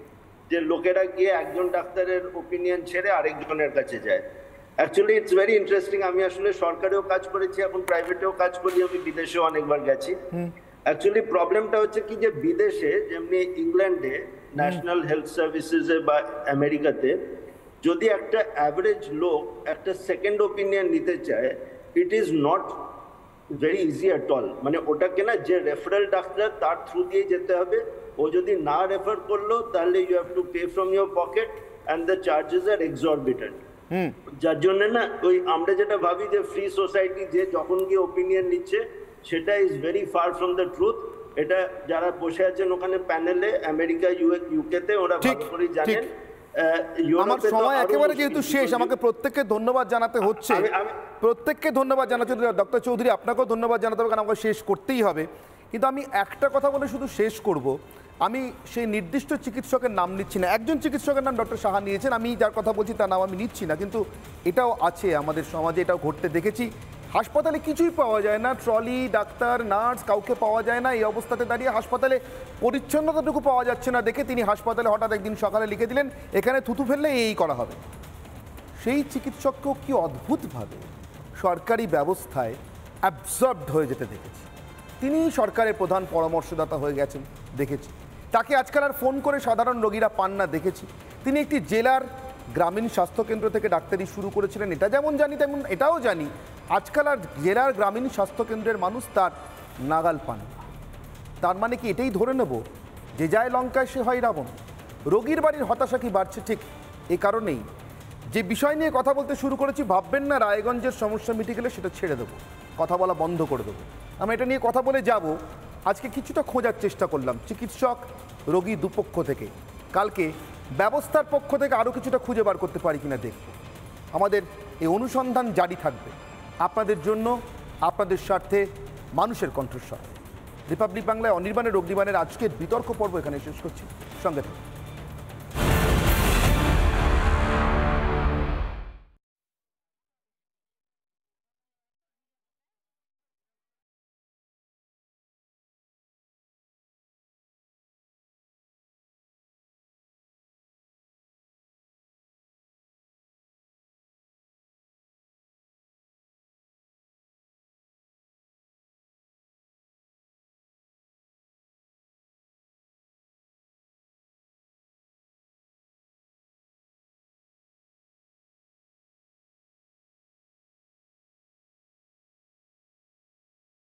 Speaker 13: যে লোকেরা গিয়ে একজন ডাক্তারের ওপিনিয়ন ছেড়ে আরেকজনের কাছে যায়। Actually it's very interesting. আমি আসলে সরকারেও কাজ করেছি, এখন প্রাইভেটেও কাজ করি, আমি বিদেশেও অনেকবার গেছি। অ্যাকচুয়ালি প্রবলেমটা হচ্ছে কি, যে বিদেশে যেমনি ইংল্যান্ডে ন্যাশনাল হেলথ সার্ভিসেসে বা আমেরিকাতে যদি একটা অ্যাভারেজ লোক একটা সেকেন্ড ওপিনিয়ন নিতে চায়, it is not very easy at all. মানে ওটাকে না, যে রেফারেল ডাক্তার তার থ্রু দিয়ে যেতে হবে, ও যদি না রেফার করলো তাহলে you have to pay from your pocket and the charges are exorbitant. যার জন্য না ওই আমরা যেটা ভাবি যে ফ্রি সোসাইটি, যে যখন গিয়ে ওপিনিয়ন নিচ্ছে, সেটা is very far from the truth. এটা যারা বসে আছেন ওখানে প্যানেলে, আমেরিকা, ইউকেতে, ওরা ভালো করে জানেন।
Speaker 7: আমার সময় একেবারে যেহেতু শেষ, আমাকে প্রত্যেককে ধন্যবাদ জানাতে হচ্ছে, প্রত্যেককে ধন্যবাদ জানাতে হচ্ছে। ডক্টর চৌধুরী, আপনাকেও ধন্যবাদ জানাতে হবে, কারণ আমাকে শেষ করতেই হবে। কিন্তু আমি একটা কথা বলে শুধু শেষ করব, আমি সেই নির্দিষ্ট চিকিৎসকের নাম নিচ্ছি না, একজন চিকিৎসকের নাম ডক্টর সাহা নিয়েছেন, আমি যার কথা বলছি তার নাম আমি নিচ্ছি না, কিন্তু এটাও আছে আমাদের সমাজে, এটাও ঘটতে দেখেছি। হাসপাতালে কিছুই পাওয়া যায় না, ট্রলি, ডাক্তার, নার্স, কাউকে পাওয়া যায় না। এই অবস্থাতে দাঁড়িয়ে হাসপাতালে পরিচ্ছন্নতাটুকু পাওয়া যাচ্ছে না দেখে তিনি হাসপাতালে হঠাৎ একদিন সকালে লিখে দিলেন, এখানে থুতু ফেললে এই করা হবে। সেই চিকিৎসককেও কি অদ্ভুতভাবে সরকারি ব্যবস্থায় অ্যাবজর্বড হয়ে যেতে দেখেছি। তিনি সরকারের প্রধান পরামর্শদাতা হয়ে গেছেন দেখেছি, তাকে আজকাল আর ফোন করে সাধারণ রোগীরা পান না দেখেছি। তিনি একটি জেলার গ্রামীণ স্বাস্থ্যকেন্দ্র থেকে ডাক্তারি শুরু করেছিলেন, এটা যেমন জানি তেমন এটাও জানি আজকাল আর জেলার গ্রামীণ স্বাস্থ্যকেন্দ্রের মানুষ তার নাগাল পান না। তার মানে কি এটাই ধরে নেব যে যায় লঙ্কায় সে হয় রাবণ? রোগীর বাড়ির হতাশা কি বাড়ছে ঠিক এই কারণেই। যে বিষয় নিয়ে কথা বলতে শুরু করেছি, ভাববেন না রায়গঞ্জের সমস্যা মিটে গেলে সেটা ছেড়ে দেবো, কথা বলা বন্ধ করে দেবো। আমি এটা নিয়ে কথা বলে যাব। আজকে কিছুটা খোঁজার চেষ্টা করলাম চিকিৎসক রোগী দুপক্ষ থেকে, কালকে ব্যবস্থার পক্ষ থেকে আরও কিছুটা খুঁজে বার করতে পারি কিনা দেখব। আমাদের এই অনুসন্ধান জারি থাকবে আপনাদের জন্য, আপনাদের স্বার্থে, মানুষের কণ্ঠস্বর। রিপাবলিক বাংলায় অনির্বাণের অগ্নিবাণের আজকের বিতর্ক পর্ব এখানে শেষ করছি, সঙ্গে থাকুন।